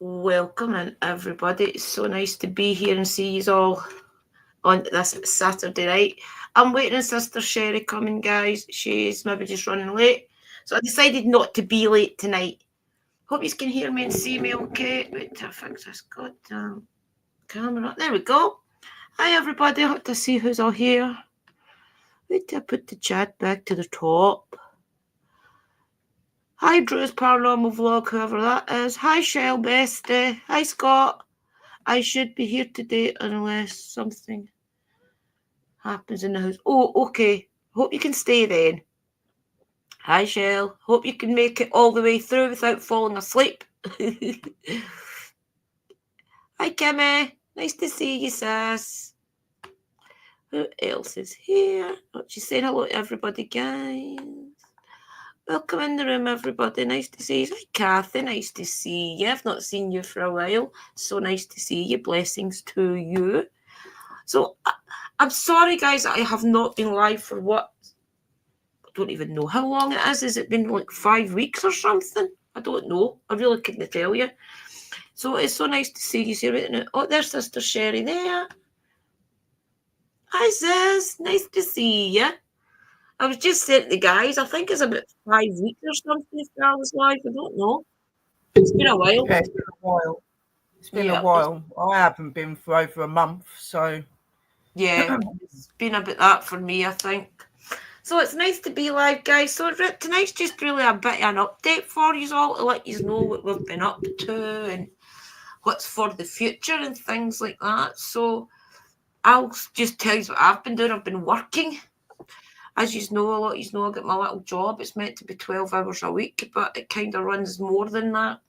Welcome in, everybody. It's so nice to be here and see you all on this Saturday night. I'm waiting on Sister Sherry coming, guys. She's maybe just running late. So I decided not to be late tonight. Hope you can hear me and see me okay. Wait till I fix this goddamn camera. There we go. Hi, everybody. I hope to see who's all here. Wait till I put the chat back to the top. Hi, Drew's Paranormal Vlog, whoever that is. Hi, Shell Bestie. Hi, Scott. I should be here today unless something happens in the house. Oh, okay. Hope you can stay then. Hi, Shell. Hope you can make it all the way through without falling asleep. Hi, Kimmy. Nice to see you, sis. Who else is here? Oh, she's saying hello to everybody, guys. Welcome in the room, everybody. Nice to see you. Hi, Kathy. Nice to see you. I've not seen you for a while. So nice to see you. Blessings to you. So, I'm sorry, guys, I have not been live for what? I don't even know how long it is. Has it been like 5 weeks or something? I don't know. I really couldn't tell you. So, it's so nice to see you here. Oh, there's Sister Sherry there. Hi, sis. Nice to see you. I was just saying to the guys, I think it's about 5 weeks or something if I was live. I don't know. It's been a while. Yeah, it's been a while. It's been a while. I haven't been for over a month, so yeah, it's been about that for me, I think. So it's nice to be live, guys. So tonight's just really a bit of an update for you all to let you know what we've been up to and what's for the future and things like that. So I'll just tell you what I've been doing. I've been working. As you know, a lot of you know, I got my little job. It's meant to be 12 hours a week, but it kind of runs more than that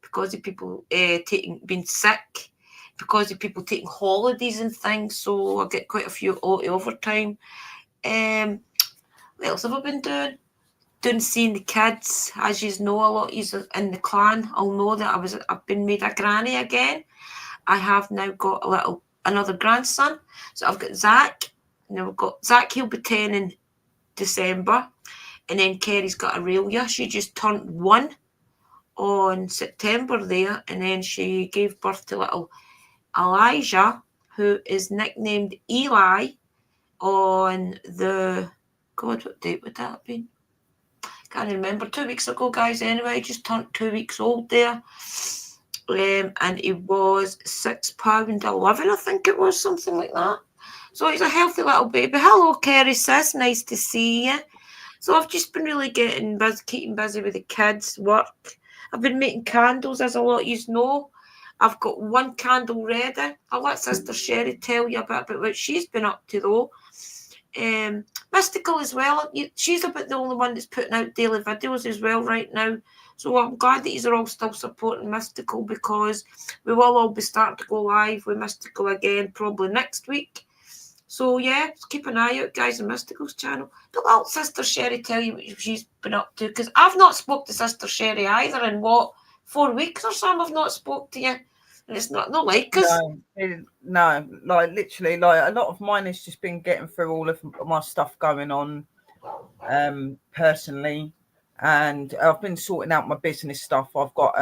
because of people being sick, because of people taking holidays and things. So I get quite a few overtime. What else have I been doing? Seeing the kids. As you know, a lot of you in the clan, I'll know that I've been made a granny again. I have now got another grandson. So I've got Zach. Now we've got Zach. He'll be 10 in December, and then Kerry's got Aurelia. She just turned 1 on September there, and then she gave birth to little Elijah, who is nicknamed Eli on the God, what date would that have been? Can't remember. 2 weeks ago, guys. Anyway, just turned 2 weeks old there. And he was £6.11, I think it was, something like that. So he's a healthy little baby. Hello, Kerry, sis. Nice to see you. So I've just been really keeping busy with the kids' work. I've been making candles, as a lot of you know. I've got one candle ready. I'll let Sister Sherry tell you a bit about what she's been up to, though. Mystical as well. She's about the only one that's putting out daily videos as well right now. So I'm glad that these are all still supporting Mystical, because we will all be starting to go live with Mystical again probably next week. So yeah, keep an eye out, guys, on Mystical's channel. But I'll let Sister Sherry tell you what she's been up to, because I've not spoke to Sister Sherry either in 4 weeks or something. I've not spoke to you. And it's not like us. No, like literally, like a lot of mine has just been getting through all of my stuff going on, personally, and I've been sorting out my business stuff. I've got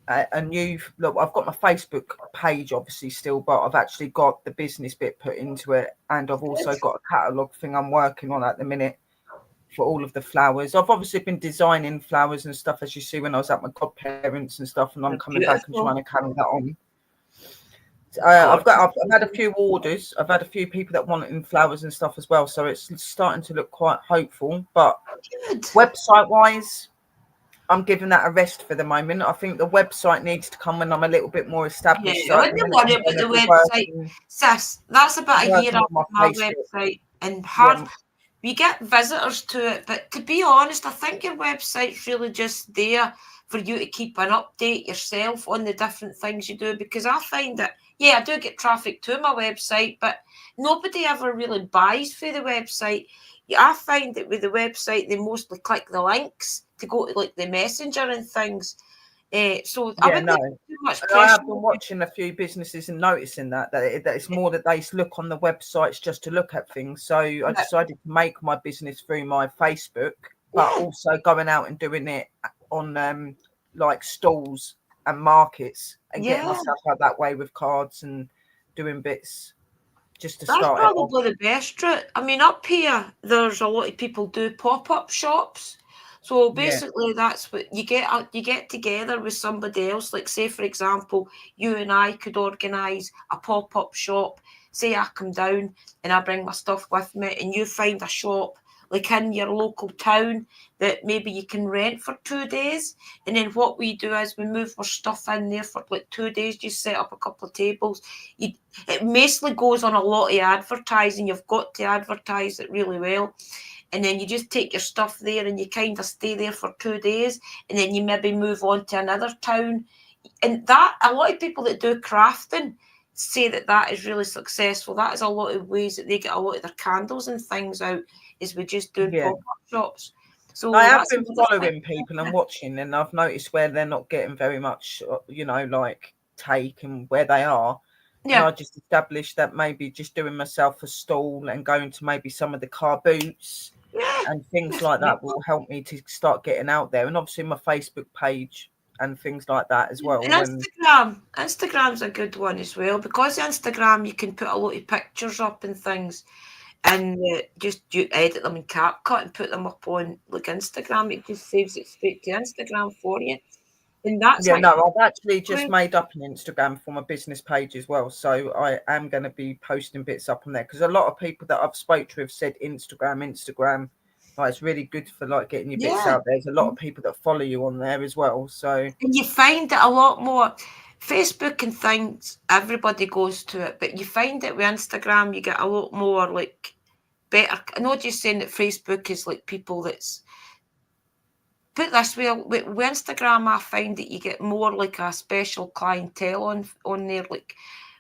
a new look. I've got my Facebook page, obviously still, but I've actually got the business bit put into it, and I've also got a catalogue thing I'm working on at the minute for all of the flowers. I've obviously been designing flowers and stuff, as you see when I was at my godparents and stuff, and I'm coming back and trying to carry that on. I've had a few orders. I've had a few people that want in flowers and stuff as well, so it's starting to look quite hopeful. But website wise, I'm giving that a rest for the moment. I think the website needs to come when I'm a little bit more established. Yeah, I wouldn't worry about the website, sis. That's about a year after my website, and hard. We get visitors to it, but to be honest, I think your website's really just there for you to keep an update yourself on the different things you do, because I find that, yeah, I do get traffic to my website, but nobody ever really buys through the website. I find that with the website, they mostly click the links to go to like the messenger and things. So I wouldn't too much pressure. I have been watching a few businesses and noticing that it's more that they look on the websites just to look at things. So I decided to make my business through my Facebook, but also going out and doing it on like stalls and markets and getting Yeah. myself out that way with cards and doing bits just to That's start it off. probably the best route. I mean, up here, there's a lot of people do pop-up shops. So Yeah, basically, that's what you get together with somebody else. Like, say for example, you and I could organise a pop-up shop. Say I come down and I bring my stuff with me, and you find a shop like in your local town that maybe you can rent for 2 days. And then what we do is we move our stuff in there for like 2 days. Just set up a couple of tables. You It mostly goes on a lot of advertising. You've got to advertise it really well. And then you just take your stuff there and you kind of stay there for 2 days. And then you maybe move on to another town. And that, a lot of people that do crafting say that that is really successful. That is a lot of ways that they get a lot of their candles and things out, is with just doing yeah. pop-up shops. I So have that's been another thing. following people and watching, and I've noticed where they're not getting very much, like take and where they are. And Yeah. I just established that maybe just doing myself a stall and going to maybe some of the car boots Yeah. and things like that will help me to start getting out there. And obviously my Facebook page and things like that as well. And And Instagram's a good one as well, because Instagram you can put a lot of pictures up and things, and just you edit them in CapCut and put them up on like Instagram. It just saves it straight to Instagram for you, and that's yeah, actually no, I've actually just great. made up an Instagram for my business page as well. So I am going to be posting bits up on there because a lot of people that I've spoke to have said Instagram. Like, it's really good for like getting your bits Yeah, out there. There's a lot of people that follow you on there as well. So and you find it a lot more. Facebook and things, everybody goes to it, but you find it with Instagram, you get a lot more like better. I'm not just saying that Facebook is like people that's put this way, with Instagram, I find that you get more like a special clientele on there. Like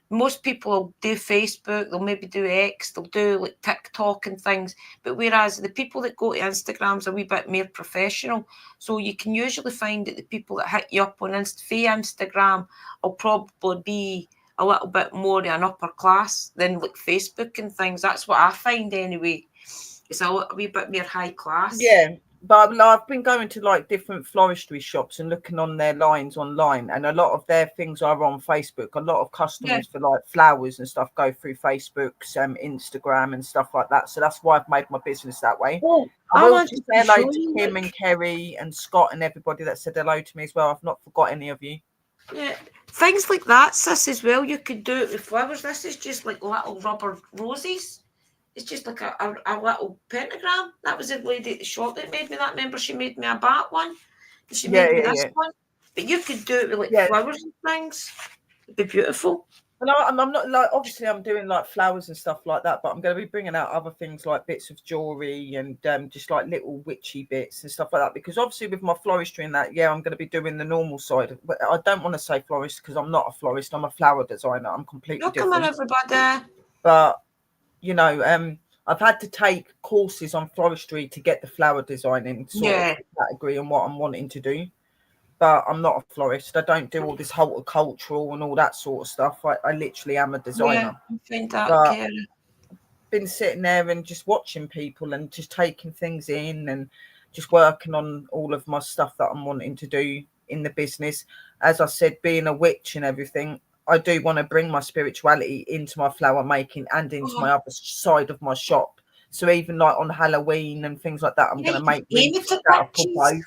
most people will do Facebook, they'll maybe do X, they'll do like TikTok and things. But whereas the people that go to Instagram's a wee bit more professional, so you can usually find that the people that hit you up on Instagram will probably be a little bit more in an upper class than like Facebook and things. That's what I find anyway. It's a wee bit more high class. yeah, but I've been going to like different floristry shops and looking on their lines online, and a lot of their things are on Facebook. A lot of Yeah. customers for like flowers and stuff go through Facebook's Instagram and stuff like that. So that's why I've made my business that way. Oh, I I will wanted just to say hello show to you, Kim like, and Kerry and Scott and everybody that said hello to me as well. I've not forgot any of you. yeah, things like that, sis, as well. You could do it with flowers. This is just like little rubber roses. It's just like a little pentagram. That was the lady at the shop that made me that. Remember, she made me a bat one. And she Yeah, made me yeah, this yeah. one. But you could do it with like Yeah, flowers and things. It'd be beautiful. and I'm not like, obviously I'm doing like flowers and stuff like that, but I'm going to be bringing out other things like bits of jewelry and just like little witchy bits and stuff like that. Because obviously with my floristry and that, yeah, I'm going to be doing the normal side. But I don't want to say florist because I'm not a florist. I'm a flower designer. I'm completely Welcome in, different. everybody. But I've had to take courses on floristry to get the flower designing sort of Yeah, category and what I'm wanting to do. But I'm not a florist. I don't do all this horticultural and all that sort of stuff. I literally am a yeah. designer. I find that, But Karen. been sitting there and just watching people and just taking things in and just working on all of my stuff that I'm wanting to do in the business. As I said, being a witch and everything, I do want to bring my spirituality into my flower making and into Oh, my other side of my shop. So even like on Halloween and things like that, I'm yeah, going you to could make aim it wreaths at that are for witches. both,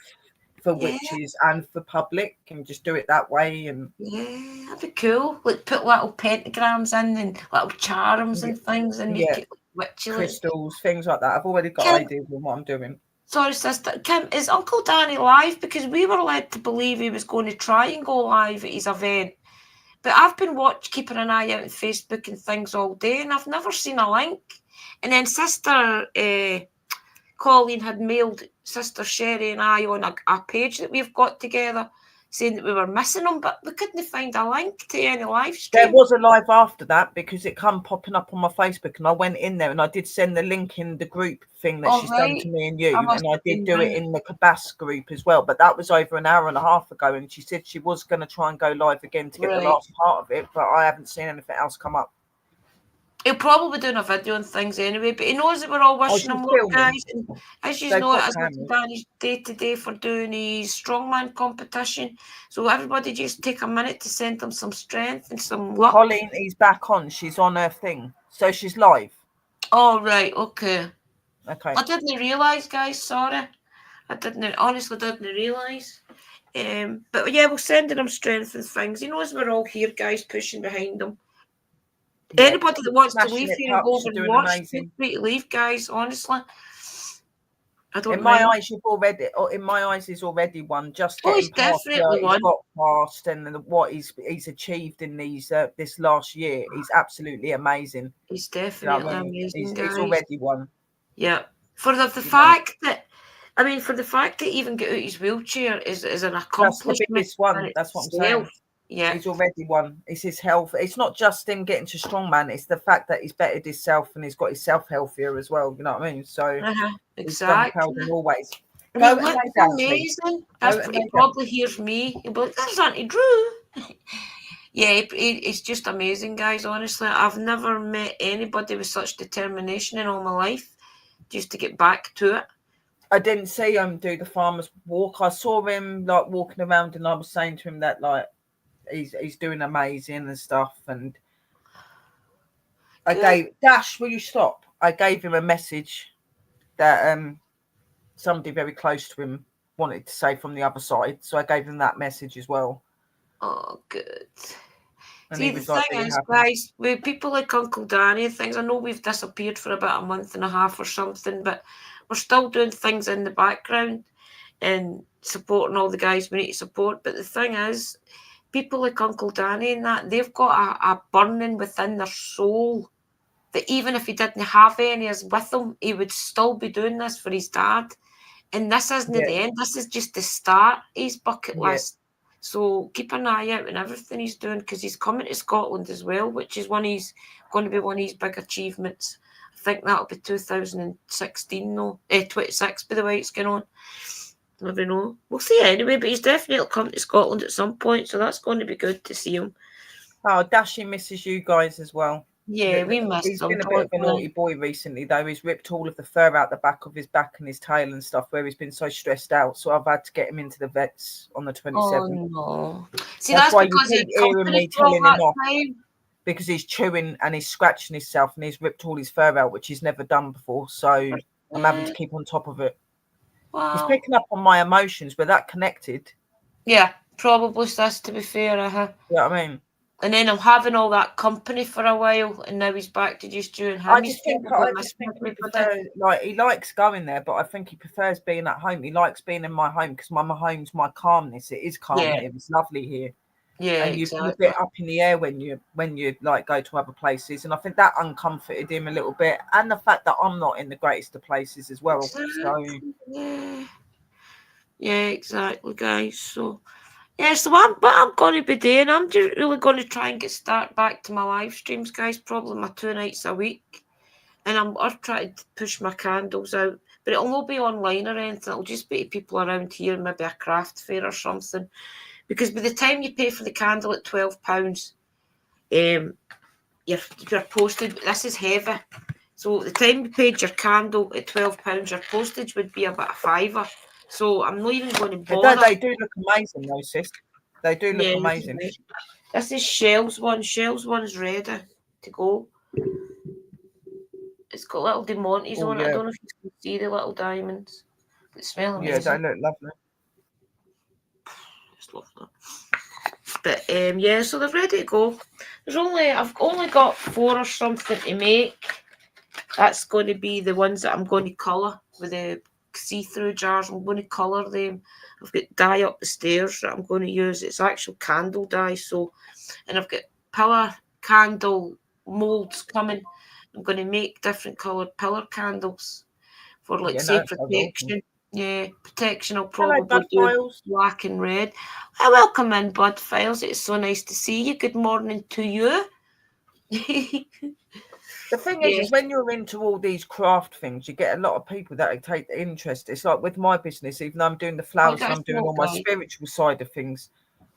for Yeah, witches and for public, and just do it that way. And yeah, that'd be cool. Like put little pentagrams in and little charms yeah, and things and make yeah, it like witchy. Like, crystals, things like that. I've already got Kim, ideas on what I'm doing. sorry, sister. Kim, is Uncle Danny live? Because we were led to believe he was going to try and go live at his event. But I've been keeping an eye out on Facebook and things all day, and I've never seen a link. And then Sister Colleen had mailed Sister Sherry and I on a page that we've got together, saying that we were missing him, but we couldn't find a link to any live There stream. was a live after that because it come popping up on my Facebook, and I went in there and I did send the link in the group thing that All she's done right, to me and I you, must and I have did been do it ringing. in the Cabas group as well. But that was over an hour and a half ago, and she said she was going to try and go live again to get the Right. last part of it, but I haven't seen anything else come up. He'll probably be doing a video and things anyway, but he knows that we're all Oh, wishing she's him luck, filming. guys. And as you They've know, it got has cameras. done his day to day for doing his strongman competition. So everybody just take a minute to send him some strength and some luck. Colleen is back on. She's on her thing. So she's live. Oh, right. Okay. Okay. I didn't realise, guys. Sorry. Honestly didn't realise. But yeah, we're sending him strength and things. He knows we're all here, guys, pushing behind him. Yeah. Anybody that wants to Smashing leave it, here and go pups. over You're and doing watch, feel amazing. free to leave, guys. Honestly, I don't In my mind. eyes, you've already. In my eyes, he's already won. Just Oh, he's getting past definitely he's won. got past, and what he's achieved in these this last year is absolutely amazing. He's You know definitely what I mean? amazing, He's guys. already won. Yeah. For the You know? fact that, I mean, for the fact that even get out his wheelchair is an That's the accomplishment biggest in one. That's what I'm saying. itself. Yeah. He's already won. It's his health. It's not just him getting to strongman. It's the fact that he's bettered himself and he's got himself healthier as well. You know what I mean? So he's strong, proud, Exactly. and always. And Go he and looks lay down, please. amazing. Go and He lay down. probably hears me. He'll be like, "There's Auntie Drew." Yeah, it's just amazing, guys. Honestly, I've never met anybody with such determination in all my life, just to get back to it. I didn't see him do the farmer's walk. I saw him like walking around, and I was saying to him that like he's doing amazing and stuff. And I gave Dash, will you stop? I gave him a message that somebody very close to him wanted to say from the other side, so I gave him that message as well. Oh, good. And See, he the was like, thing really is, happy. guys, with people like Uncle Danny and things, I know we've disappeared for about a month and a half or something, but we're still doing things in the background and supporting all the guys we need to support. But the thing is, people like Uncle Danny and that, they've got a burning within their soul that even if he didn't have any with him, he would still be doing this for his dad. And this isn't the end, this is just the start of his bucket list. So keep an eye out on everything he's doing, because he's coming to Scotland as well, which is going to be one of his big achievements. I think that'll be 2016, though. 26, by the way, it's going on. Never know. We'll see anyway, but he's definitely coming to Scotland at some point, so that's going to be good to see him. Oh, Dashy misses you guys as well. Yeah, we missed him. He's been a bit of a naughty boy recently, though. He's ripped all of the fur out the back of his back and his tail and stuff, where he's been so stressed out. So I've had to get him into the vets on the 27th. Oh, no. See, that's why because you keep hearing me telling him off, because he's chewing and he's scratching himself and he's ripped all his fur out, which he's never done before. So I'm having to keep on top of it. Wow. He's picking up on my emotions. We're that connected. Yeah, probably, sis, to be fair. You know what I mean? And then I'm having all that company for a while, and now he's back to just doing him. I just think he prefers, like, he likes going there, but I think he prefers being at home. He likes being in my home because my home's my calmness. It is calm here. It's lovely here. Yeah, and you're exactly. a bit up in the air when you like go to other places, and I think that uncomforted him a little bit, and the fact that I'm not in the greatest of places as well. Exactly. So yeah, exactly, guys. So. Yeah, so what I'm going to be doing, I'm just really going to try and start back to my live streams, guys, probably my 2 nights a week. And I'll try to push my candles out. But it'll not be online or anything. It'll just be to people around here, maybe a craft fair or something. Because by the time you pay for the candle at £12, you're posted. This is heavy. So the time you paid your candle at £12, your postage would be about £5. So I'm not even going to bother. They do look amazing, though, sis. They do look amazing. This is Shell's one. Shell's one's ready to go. It's got little Demontes on it. I don't know if you can see the little diamonds. They smell amazing. Yeah, they look lovely. It's lovely. But yeah, so they're ready to go. I've only got 4 or something to make. That's going to be the ones that I'm going to colour with the see-through jars. I'm going to colour them. I've got dye up the stairs that I'm going to use. It's actual candle dye. And I've got pillar candle moulds coming. I'm going to make different coloured pillar candles for protection. Yeah, protection. I'll probably do black and red. Welcome in, Bud Files. It's so nice to see you. Good morning to you. The thing is when you're into all these craft things, you get a lot of people that take interest. It's like with my business, even though I'm doing the flowers and I'm doing all my spiritual side of things,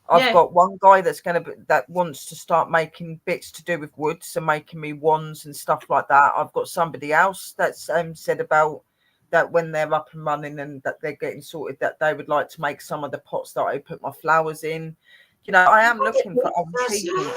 I've Yeah. got one guy that wants to start making bits to do with wood, so making me wands and stuff like that. I've got somebody else that's said about that when they're up and running and that they're getting sorted, that they would like to make some of the pots that I put my flowers in. You know, I am looking for other people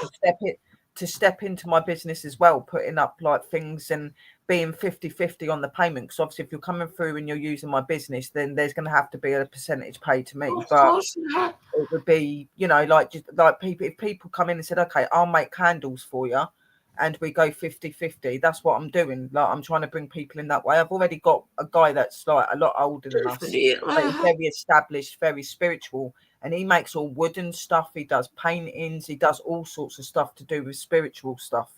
to step into my business as well, putting up like things and being 50-50 on the payment. Because obviously, if you're coming through and you're using my business, then there's going to have to be a percentage paid to me. Of But course, yeah. it would be, you know, like just like people, if people come in and said, okay, I'll make candles for you, and we go 50-50, that's what I'm doing. Like, I'm trying to bring people in that way. I've already got a guy that's like a lot older than us, Definitely. but he's very established, very spiritual, and he makes all wooden stuff. He does paintings, he does all sorts of stuff to do with spiritual stuff.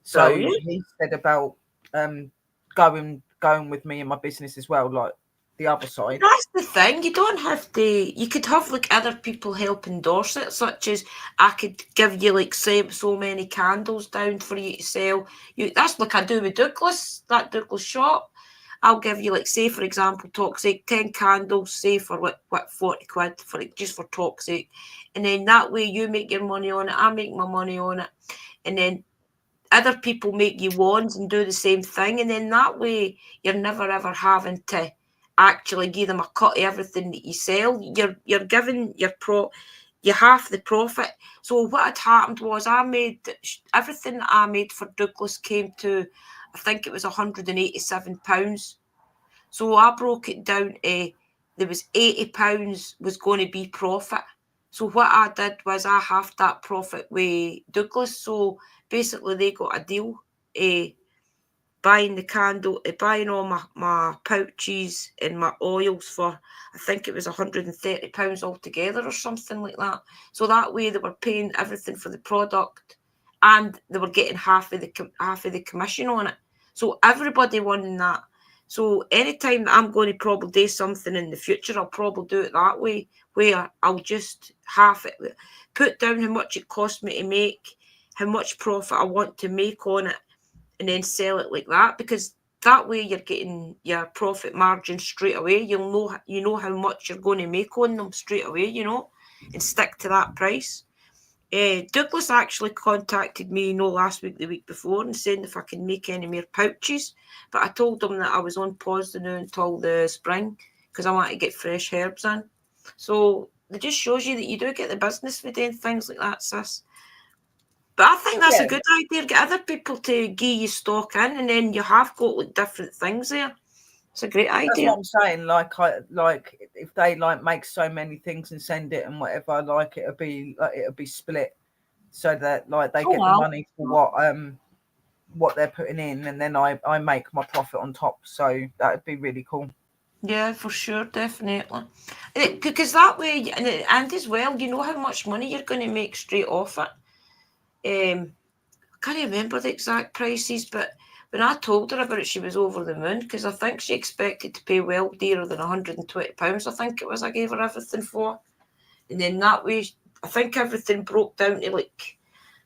So Brilliant. he said about um going with me in my business as well, like the other side. That's the thing. You don't have to. You could have like other people help endorse it, such as I could give you like say so many candles down for you to sell. You that's like I do with Douglas, that Douglas shop. I'll give you like say for example toxic 10 candles, say for what 40 quid for it just for toxic, and then that way you make your money on it, I make my money on it, and then other people make you wands and do the same thing, and then that way you're never ever having to actually give them a cut of everything that you sell. You're giving you half the profit. So what had happened was I made everything that I made for Douglas came to I think it was £187. So I broke it down to there was £80 was going to be profit. So what I did was I halved that profit with Douglas. So basically they got a deal, buying the candle, buying all my pouches and my oils for I think it was £130 altogether or something like that. So that way they were paying everything for the product, and they were getting half of the commission on it. So everybody won in that. So anytime that I'm going to probably do something in the future, I'll probably do it that way, where I'll just half it, put down how much it cost me to make, how much profit I want to make on it, and then sell it like that, because that way you're getting your profit margin straight away. You know how much you're going to make on them straight away, and stick to that price. Douglas actually contacted me, last week, the week before, and saying if I can make any more pouches. But I told them that I was on pause now until the spring because I want to get fresh herbs in. So it just shows you that you do get the business for doing things like that, sis. But I think that's a Yeah, good idea. Get other people to give you stock in, and then you have got like different things there. It's a great that's what idea. I'm saying. Like if they like make so many things and send it and whatever, like it'll be split so that like they Oh get the wow. money for what they're putting in, and then I make my profit on top. So that would be really cool. Yeah, for sure, definitely. Because that way, and as well, you know how much money you're going to make straight off it. I can't remember the exact prices, but when I told her about it, she was over the moon because I think she expected to pay well dearer than £120. I think it was I gave her everything for, and then that way, I think everything broke down to like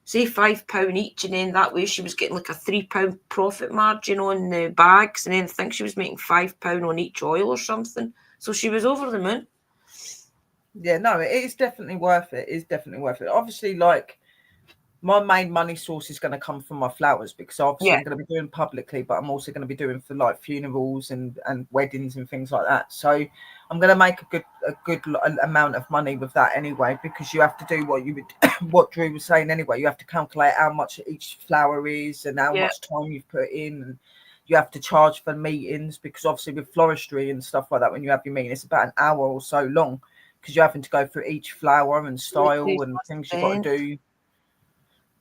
say £5 each, and then that way she was getting like a £3 profit margin on the bags, and then I think she was making £5 on each oil or something. So she was over the moon. Yeah, no, it is definitely worth it. It's definitely worth it. Obviously, like my main money source is going to come from my flowers because obviously Yeah, I'm going to be doing publicly, but I'm also going to be doing for like funerals and weddings and things like that. So I'm going to make a good amount of money with that anyway, because you have to do what you would what Drew was saying anyway. You have to calculate how much each flower is and how yeah, much time you've put in, and you have to charge for meetings because obviously with floristry and stuff like that, when you have your meeting, it's about an hour or so long because you're having to go through each flower and style and things you've got to do.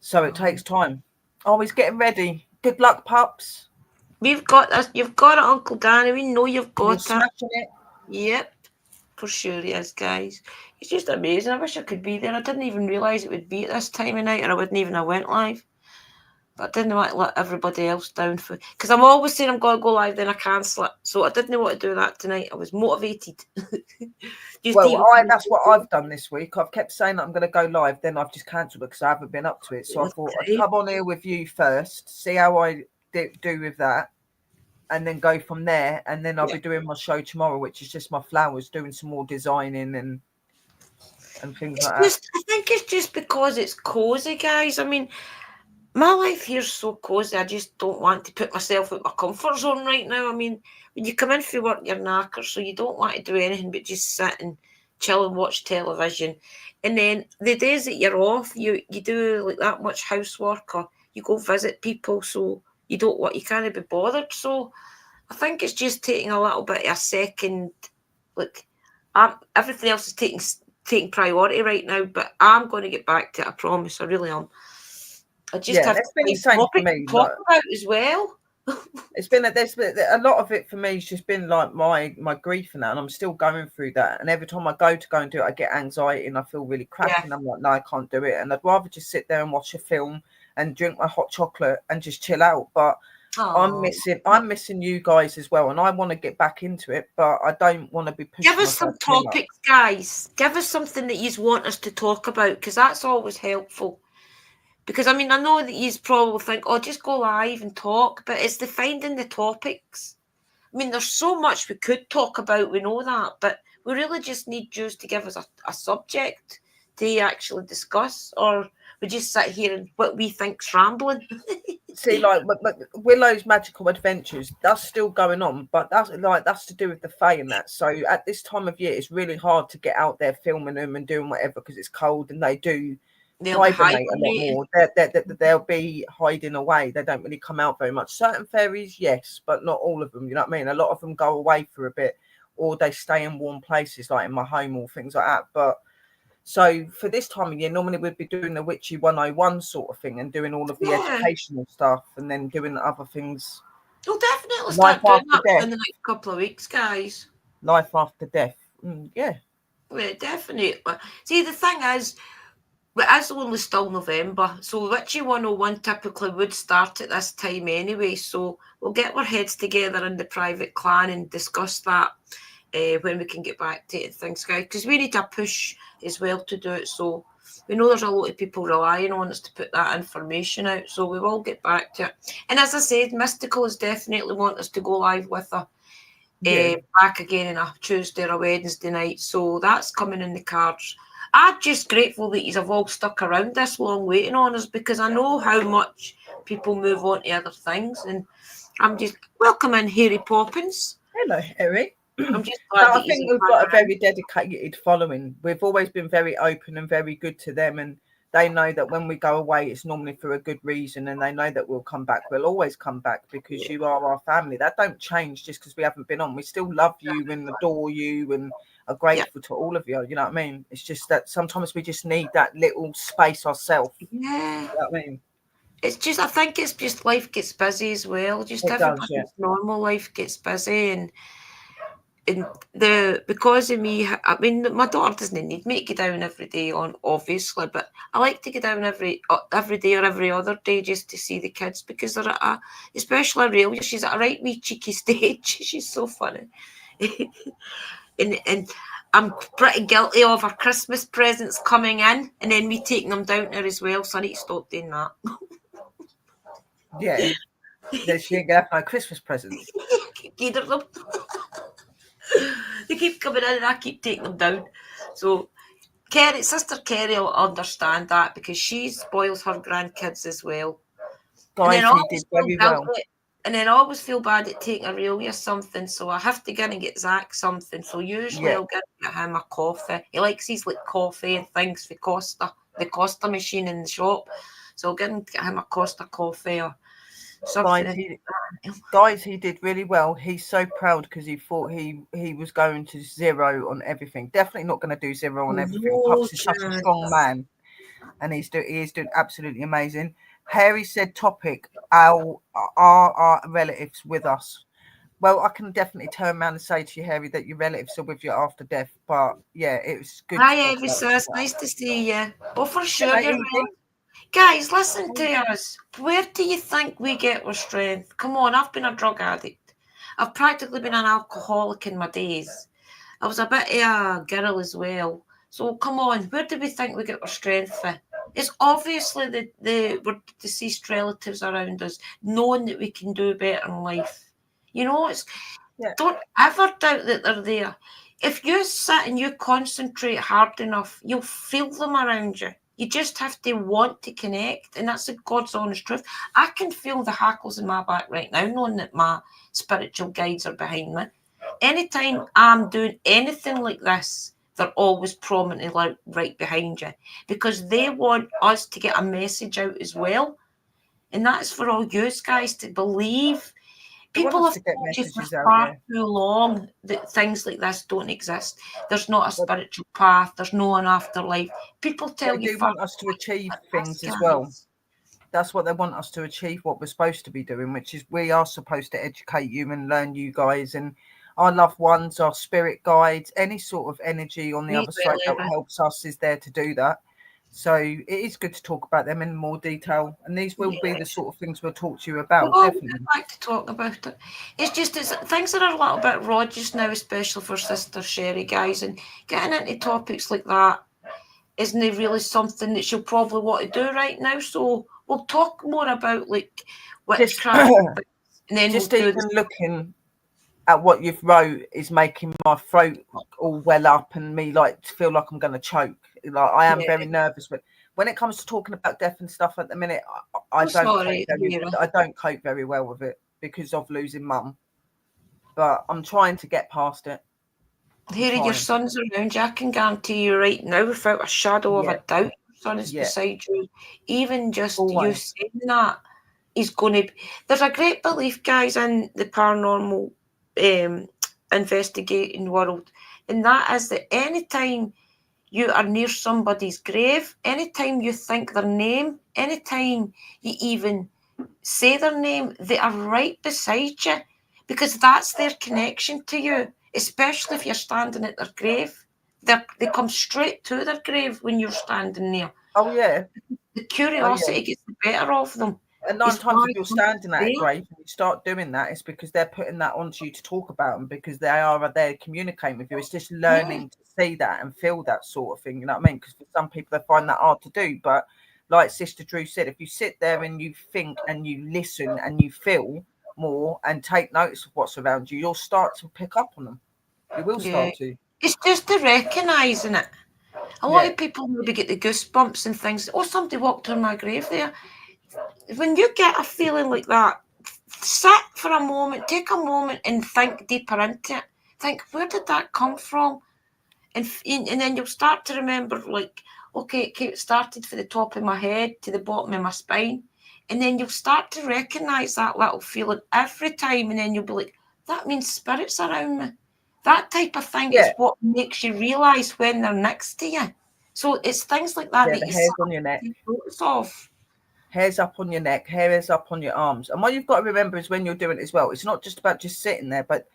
So it takes time. Oh, he's getting ready. Good luck, pups. We've got this. You've got it, Uncle Danny. We know you've You're got it. smashing it. Yep, for sure he is, guys. It's just amazing. I wish I could be there. I didn't even realise it would be at this time of night, or I wouldn't even have went live. But I didn't want to let everybody else down for because I'm always saying I'm going to go live, then I cancel it. So I didn't want to do that tonight. I was motivated. Just Well, even. that's what I've done this week. I've kept saying that I'm going to go live, then I've just cancelled it because I haven't been up to it. So I thought I'd come on here with you first, see how I do with that, and then go from there. And then I'll Yeah. be doing my show tomorrow, which is just my flowers, doing some more designing and and things It's like that. just, I think it's just because it's cozy, guys. I mean, my life here's so cozy. I just don't want to put myself out my comfort zone right now. I mean, when you come in for work, you're knackered, so you don't want to do anything but just sit and chill and watch television. And then the days that you're off, you do like that much housework or you go visit people, so you can't be bothered. So I think it's just taking a little bit of a second. Like, everything else is taking priority right now, but I'm going to get back to it. I promise. I really am. I just Yeah, have to that's been the find same for topic me. to talk Like, about as well. it's been there's been a lot of it for me. It's just been like my grief and that, and I'm still going through that. And every time I go and do it, I get anxiety and I feel really Yeah. crappy. And I'm like, no, I can't do it. And I'd rather just sit there and watch a film and drink my hot chocolate and just chill out. But Oh, I'm missing you guys as well, and I want to get back into it, but I don't want to be give pushing us myself some too much. topics, guys. Give us something that you want us to talk about because that's always helpful. Because I mean, I know that you probably think, "Oh, just go live and talk," but it's the finding the topics. I mean, there's so much we could talk about. We know that, but we really just need you to give us a subject to actually discuss, or we just sit here and what we think's rambling. See, like but Willow's Magical Adventures, that's still going on, but that's to do with the Fae and that. So at this time of year, it's really hard to get out there filming them and doing whatever because it's cold and they do They'll be hibernate a lot hibernating. more. They'll be hiding away. They don't really come out very much. Certain fairies, yes, but not all of them. You know what I mean? A lot of them go away for a bit, or they stay in warm places, like in my home or things like that. But so for this time of year, normally we'd be doing the Witchy 101 sort of thing and doing all of the Yeah, educational stuff and then doing the other things. we'll definitely Life start doing after that death. within the next couple of weeks, guys. Life after death. Yeah. Yeah, definitely. See, the thing is, it is only still November, so Witchy 101 typically would start at this time anyway. So we'll get our heads together in the private clan and discuss that when we can get back to it and things, guys, because we need a push as well to do it. So we know there's a lot of people relying on us to put that information out, so we will get back to it. And as I said, Mystical is definitely want us to go live with her Yeah. back again on a Tuesday or a Wednesday night, so that's coming in the cards. I'm just grateful that you've all stuck around this long waiting on us because I know how much people move on to other things, and I'm just welcome in Harry Poppins. Hello, Harry. I'm just No, glad I that you've think we've hung got a around. very dedicated following. We've always been very open and very good to them, and they know that when we go away, it's normally for a good reason, and they know that we'll come back. We'll always come back because Yeah, you are our family. That don't change just because we haven't been on. We still love you and adore you and are yeah, grateful to all of you. You know what I mean? It's just that sometimes we just need that little space ourselves. yeah. You know what I mean? It's just I think it's just life gets busy as well. Just It does, yeah. everybody's normal life gets busy, and the because of me, I mean, my daughter doesn't need me to go down every day on obviously, but I like to go down every day or every other day just to see the kids because they're at especially Aurelia, she's at a right wee cheeky stage. She's so funny, and I'm pretty guilty of her Christmas presents coming in and then me taking them down to her as well. So I need to stop doing that. Yeah. Then she ain't gonna have no Christmas presents. Keep neither of them. They keep coming in and I keep taking them down. So Sister Kerry will understand that because she spoils her grandkids as well. And then I Guys, he always did feel very well. guilty. And then I always feel bad at taking Aurelia something, so I have to go and get Zach something. So usually Yeah. I'll get him a coffee. He likes his like coffee and things for Costa, the Costa machine in the shop. So I'll get him a Costa coffee or something. Guys, he did really well. He's so proud because he thought he was going to zero on everything. Definitely not going to do zero on everything. No Pups is such a strong chance. man, and he is doing absolutely amazing. Harry said, "Topic: our relatives with us." Well, I can definitely turn around and say to you, Harry, that your relatives are with you after death. But yeah, it was good to Hi, talk Evie about it. sis. Nice to see you. Oh, for sure, Hello, you're Edie. right. Guys, listen to us. Where do you think we get our strength? Come on, I've been a drug addict. I've practically been an alcoholic in my days. I was a bit of a girl as well. So come on, where do we think we get our strength from? It's obviously we're deceased relatives around us, knowing that we can do better in life. You know, it's Yeah. don't ever doubt that they're there. if you sit and you concentrate hard enough, you'll feel them around you. You just have to want to connect, and that's the God's honest truth. I can feel the hackles in my back right now, knowing that my spiritual guides are behind me. Anytime I'm doing anything like this, they're always prominently right behind you, because they want us to get a message out as well. And that's for all you guys to believe. They want People us have to get told you for messages out, far yeah. too long that things like this don't exist. There's not a But spiritual path. There's no an afterlife. People they tell you do far want us to achieve too much, things as well. guys. That's what they want us to achieve, what we're supposed to be doing, which is we are supposed to educate you and learn you guys and our loved ones, our spirit guides, any sort of energy on the We other side that will. helps us is there to do that. So it is good to talk about them in more detail. And these will be the Yeah. sort of things we'll talk to you about, Well, we'd definitely. like to talk about it. It's just things that are a little bit raw just now, especially for Sister Sherry, guys, and getting into topics like that isn't it really something that she'll probably want to do right now. So we'll talk more about like Just witchcraft, and then we'll just do even this. looking at what you've wrote is making my throat all well up and me like feel like I'm going to choke. Like I am Yeah, very nervous, but when it comes to talking about death and stuff at the minute, I I'm don't cope sorry, Hera. I don't cope very well with it because of losing mum. But I'm trying to get past it. I'm Hera, your trying. son's around you. I can guarantee you right now, without a shadow of Yeah, a doubt, your son is yeah, beside you. Even just you always. saying that, he's going to. There's a great belief, guys, in the paranormal um, investigating world, and that is that anytime you are near somebody's grave, anytime you think their name, anytime you even say their name, they are right beside you, because that's their connection to you, especially if you're standing at their grave. They come straight to their grave when you're standing there. Oh yeah, The oh yeah. curiosity gets the better of them. And nine It's times why if you're somebody's standing at a there. grave and you start doing that, it's because they're putting that onto you to talk about them because they are there communicating with you. It's just Yeah, learning to see that and feel that sort of thing. You know what I mean? Because for some people they find that hard to do. But like Sister Drew said, if you sit there and you think and you listen and you feel more and take notice of what's around you, you'll start to pick up on them. You will yeah. start to. It's just the recognising it. A lot Yeah. of people maybe get the goosebumps and things. Oh, somebody walked on my grave there. When you get a feeling like that, sit for a moment, take a moment and think deeper into it. Think, where did that come from? And then you'll start to remember, like, okay, it started from the top of my head to the bottom of my spine. And then you'll start to recognize that little feeling every time. And then you'll be like, that means spirits around me. That type of thing is Yeah. what makes you realize when they're next to you. So it's things like that Yeah. that The you hairs start on your to neck. take notice of. Hairs up on your neck, hairs up on your arms. And what you've got to remember is when you're doing it as well, it's not just about just sitting there, but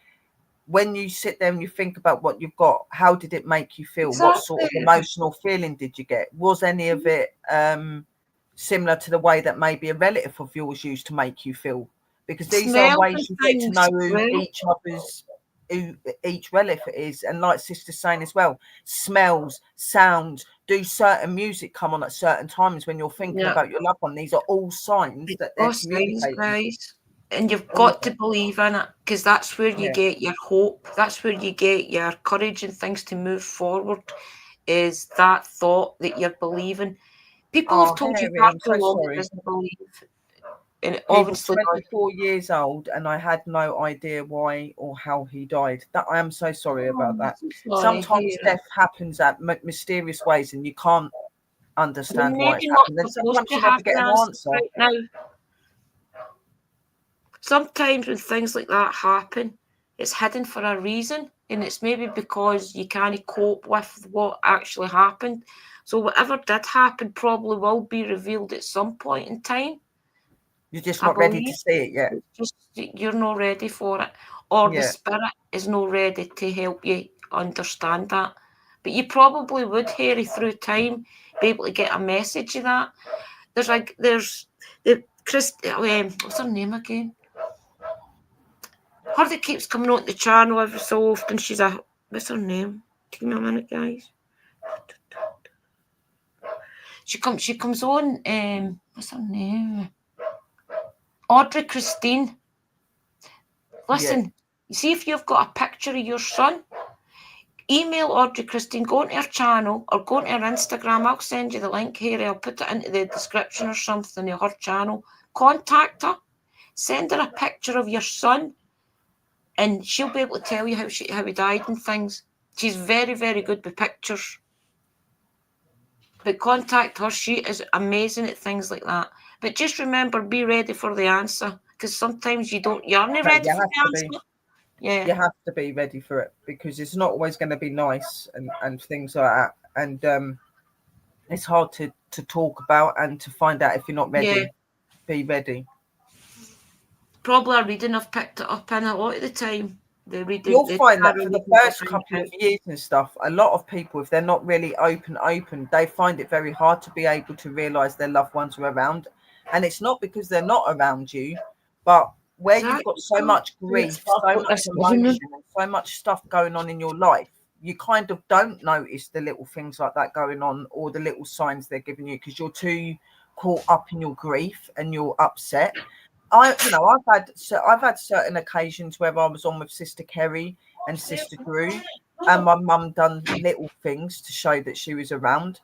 when you sit there and you think about what you've got, how did it make you feel? What sort Exactly. of emotional feeling did you get? Was any of it similar to the way that maybe a relative of yours used to make you feel? Because these are Smells and ways you get to know things. Well, who each relative is. And like Sister's saying as well, smells, sounds, do certain music come on at certain times when you're thinking yeah, about your loved one? These are all signs it's that they're all signs, communicating. guys. And you've All of got to it. believe in it, because that's where you Yeah. get your hope. That's where you get your courage and things to move forward. Is that thought that you're believing? People have Oh, told you Harry, far I'm too so long it sorry. doesn't believe, and it He was obviously does. 24 years old and I had no idea why or how he died. That I am so sorry Oh, about I'm that. so sorry, Sometimes hear it. death happens at mysterious ways and you can't You're understand why it's maybe not happened. And supposed sometimes to you never have get the an answers answer. right now. Sometimes when things like that happen, it's hidden for a reason, and it's maybe because you can't cope with what actually happened. So whatever did happen probably will be revealed at some point in time. You're just I not ready to believe see it yet. it's just that you're not ready for it, or the Yeah. spirit is not ready to help you understand that. But you probably would, Harry, through time, be able to get a message of that. There's the Chris. What's her name again? Her that keeps coming on the channel every so often. She's a what's her name? Give me a minute, guys. She comes on. What's her name? Audrey Christine. Yeah. Listen, you see if you've got a picture of your son, email Audrey Christine, go into her channel or go into her Instagram. I'll send you the link here. I'll put it into the description or something of her channel. Contact her. Send her a picture of your son, and she'll be able to tell you how he died and things. She's very, very good with pictures. But contact her. She is amazing at things like that. But just remember, be ready for the answer, because sometimes you're not ready for the answer. Yeah. You have to be ready for it, because it's not always going to be nice and things like that. And it's hard to talk about and to find out if you're not ready. Yeah. Be ready. Probably our reading, I've picked it up in a lot of the time. You'll find that for the first couple of years and stuff, a lot of people, if they're not really open, they find it very hard to be able to realise their loved ones are around. And it's not because they're not around you, but where you've got so much grief, so much emotion, and so much stuff going on in your life, you kind of don't notice the little things like that going on, or the little signs they're giving you, because you're too caught up in your grief and you're upset. I've had certain occasions where I was on with Sister Kerry and Sister Drew, and my mum done little things to show that she was around,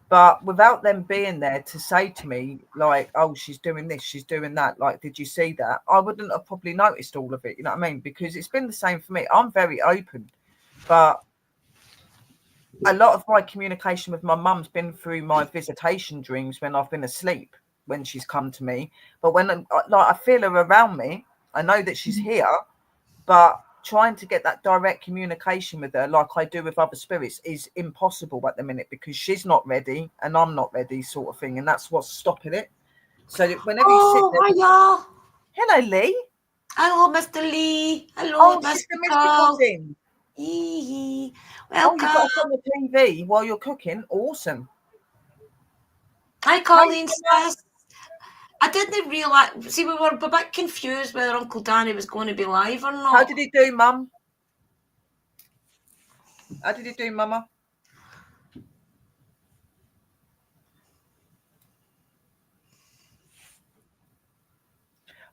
but without them being there to say to me, like, oh, she's doing this, she's doing that, like, did you see that? I wouldn't have probably noticed all of it, you know what I mean? Because it's been the same for me. I'm very open, but a lot of my communication with my mum's been through my visitation dreams when I've been asleep, when she's come to me. But when I feel her around me, I know that she's here, but trying to get that direct communication with her like I do with other spirits is impossible at the minute, because she's not ready and I'm not ready, sort of thing. And that's what's stopping it. So that whenever you sit there... Hiya. Hello, Lee. Hello, Mr. Lee. Hello, Mr. Cousin. Welcome. You've got us on the TV while you're cooking. Awesome. Hi, Colleen. I didn't realise. See, we were a bit confused whether Uncle Danny was going to be live or not. How did he do, Mum? How did he do, Mama?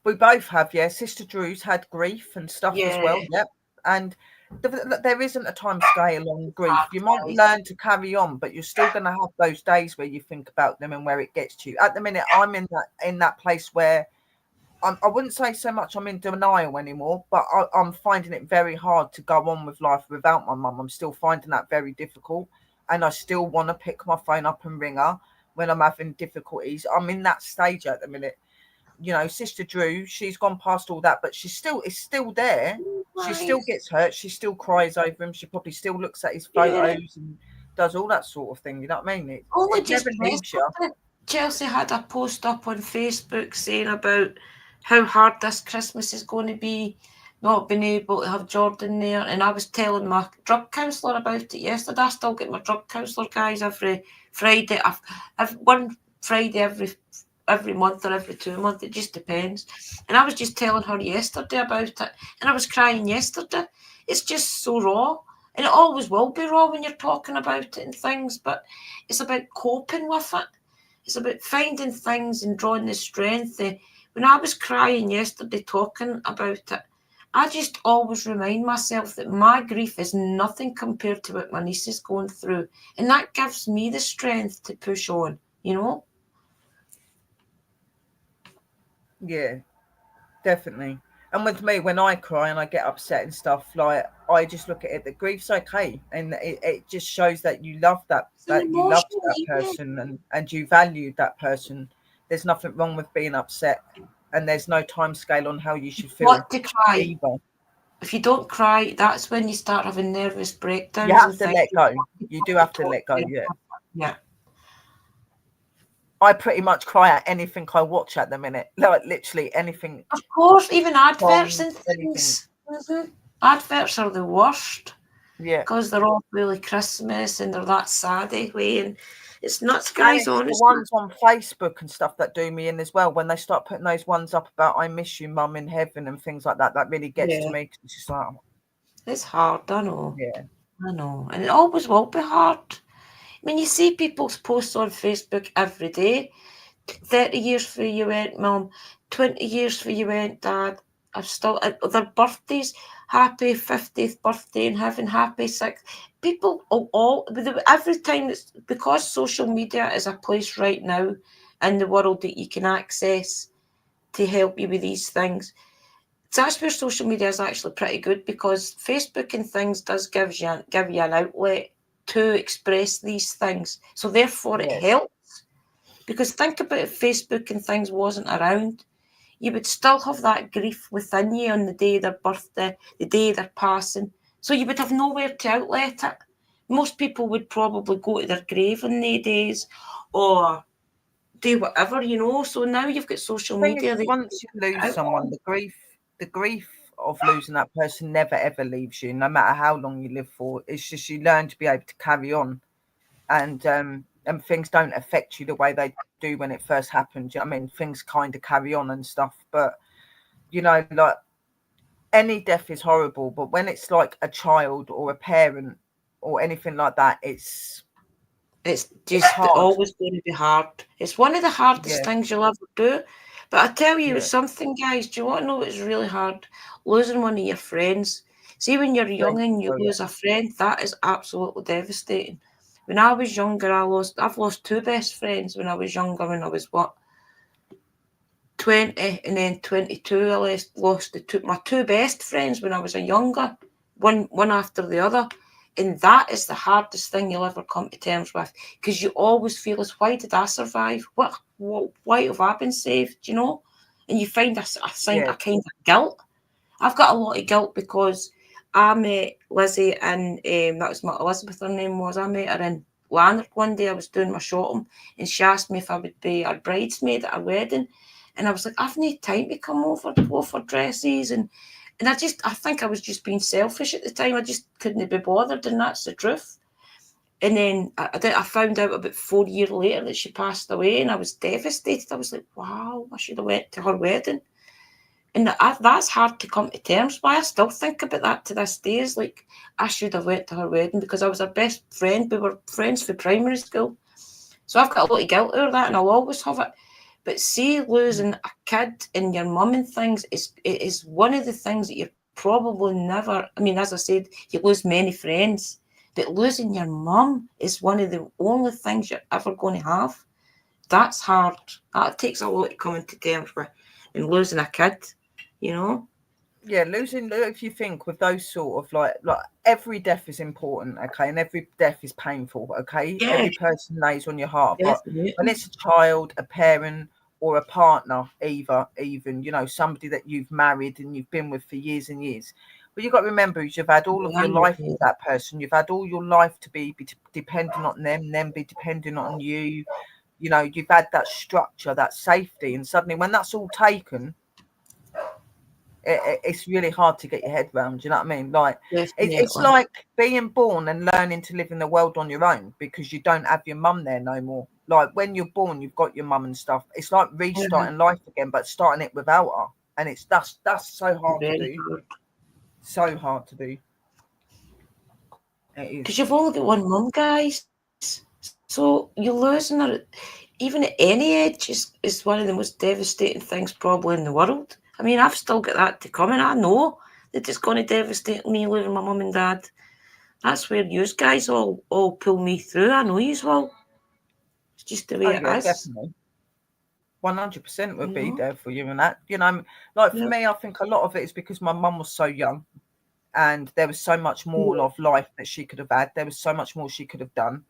We both have, yeah. Sister Drew's had grief and stuff as well. Yep. And there isn't a time scale on grief. You might learn to carry on, but you're still going to have those days where you think about them and where it gets to you. At the minute, I'm in that place where I wouldn't say so much I'm in denial anymore, but I'm finding it very hard to go on with life without my mum. I'm still finding that very difficult, and I still want to pick my phone up and ring her when I'm having difficulties. I'm in that stage at the minute. You know, Sister Drew, she's gone past all that, but it's still there. She still gets hurt. She still cries over him. She probably still looks at his photos and does all that sort of thing. You know what I mean? It never leaves you. Chelsea had a post up on Facebook saying about how hard this Christmas is going to be, not being able to have Jordan there. And I was telling my drug counsellor about it yesterday. I still get my drug counsellor guys every Friday. I've one Friday every month or every 2 months. It just depends. And I was just telling her yesterday about it, and I was crying yesterday. It's just so raw, and it always will be raw when you're talking about it and things, but it's about coping with it. It's about finding things and drawing the strength. When I was crying yesterday talking about it, I just always remind myself that my grief is nothing compared to what my niece is going through, and that gives me the strength to push on, you know? Yeah, definitely. And with me, when I cry and I get upset and stuff, like, I just look at it, that grief's okay, and it just shows that you love that you loved that person and you valued that person. There's nothing wrong with being upset, and there's no time scale on how you should feel. What to cry? Either. If you don't cry, that's when you start having nervous breakdowns. You have to let go. You do have to let go. Yeah. I pretty much cry at anything I watch at the minute. Like, literally anything. Of course, even adverts and things. Mm-hmm. Adverts are the worst. Yeah. Because they're all really Christmas and they're that sad way. And it's nuts, guys, honestly. The ones on Facebook and stuff that do me in as well, when they start putting those ones up about I miss you, Mum, in heaven and things like that, that really gets to me. It's just like... It's hard, I know. Yeah. I know. And it always will be hard. I mean, you see people's posts on Facebook every day. 30 years for you went, Mum. 20 years for you went, Dad. I've still their birthdays, happy 50th birthday in heaven, happy 6th. People all every time it's because social media is a place right now in the world that you can access to help you with these things. So that's where social media is actually pretty good, because Facebook and things does give you an outlet to express these things. So therefore it Yeah. helps. Because think about if Facebook and things wasn't around, you would still have that grief within you on the day of their birthday, the day of their passing. So you would have nowhere to outlet it. Most people would probably go to their grave in their days or do whatever, you know. So now you've got social Thing is, media that you once you can lose out someone, on. the grief of losing that person never ever leaves you, no matter how long you live for. It's just you learn to be able to carry on, and things don't affect you the way they do when it first happens. You know what I mean? Things kind of carry on and stuff, but you know, like any death is horrible, but when it's like a child or a parent or anything like that, It's it's just hard. always going to be hard. It's one of the hardest Yeah, things you'll ever do. But I tell you yeah. something, guys, do you want to know what's really hard? Losing one of your friends. See, when you're young Please. and you Oh yeah. lose a friend, that is absolutely devastating. When I was younger, I've lost two best friends when I was younger, when I was what, 20 and then 22. I lost my two best friends when I was a younger, one after the other. And that is the hardest thing you'll ever come to terms with, because you always feel as, why did I survive? Why have I been saved? You know, and you find Yeah. a kind of guilt. I've got a lot of guilt because I met Lizzie and that was my Elizabeth, her name was. I met her in Lanark one day. I was doing my shopping and she asked me if I would be her bridesmaid at her wedding. And I was like, I've no time to come over to go for dresses. And I think I was just being selfish at the time. I just couldn't be bothered, and that's the truth. And then I found out about 4 years later that she passed away, and I was devastated. I was like, wow, I should have went to her wedding. And that's hard to come to terms with. I still think about that to this day. Is like, I should have went to her wedding because I was her best friend. We were friends for primary school. So I've got a lot of guilt over that, and I'll always have it. But see, losing a kid and your mum and things is one of the things that you're probably never. I mean, as I said, you lose many friends, but losing your mum is one of the only things you're ever going to have. That's hard. That takes a lot to come into terms with. And losing a kid, you know. Yeah, losing, if you think with those sort of like every death is important, okay, and every death is painful, okay, Yeah, every person lays on your heart, but when definitely. it's a child, a parent, or a partner, even you know, somebody that you've married and you've been with for years and years, what you've got to remember is you've had all of Yeah, I your know. life with that person, you've had all your life to be dependent on them be dependent on you. You know, you've had that structure, that safety, and suddenly when that's all taken, it's really hard to get your head around. You know what I mean? Like it's Definitely. like being born and learning to live in the world on your own because you don't have your mum there no more. Like when you're born, you've got your mum and stuff. It's like Yeah, restarting life again, but starting it without her, and it's that's so hard to very do. hard. So hard to do. It Because is. you've only got one mum, guys. So you're losing her, even at any age, is one of the most devastating things probably in the world. I mean, I've still got that to come, and I know that it's going to devastate me losing my mum and dad. That's where you guys all pull me through. I know you will. It's just the Oh way it yeah, is, definitely. 100% would you be know. there for you and that. You know, like for Yeah, me, I think a lot of it is because my mum was so young and there was so much more yeah, of life that she could have had. There was so much more she could have done.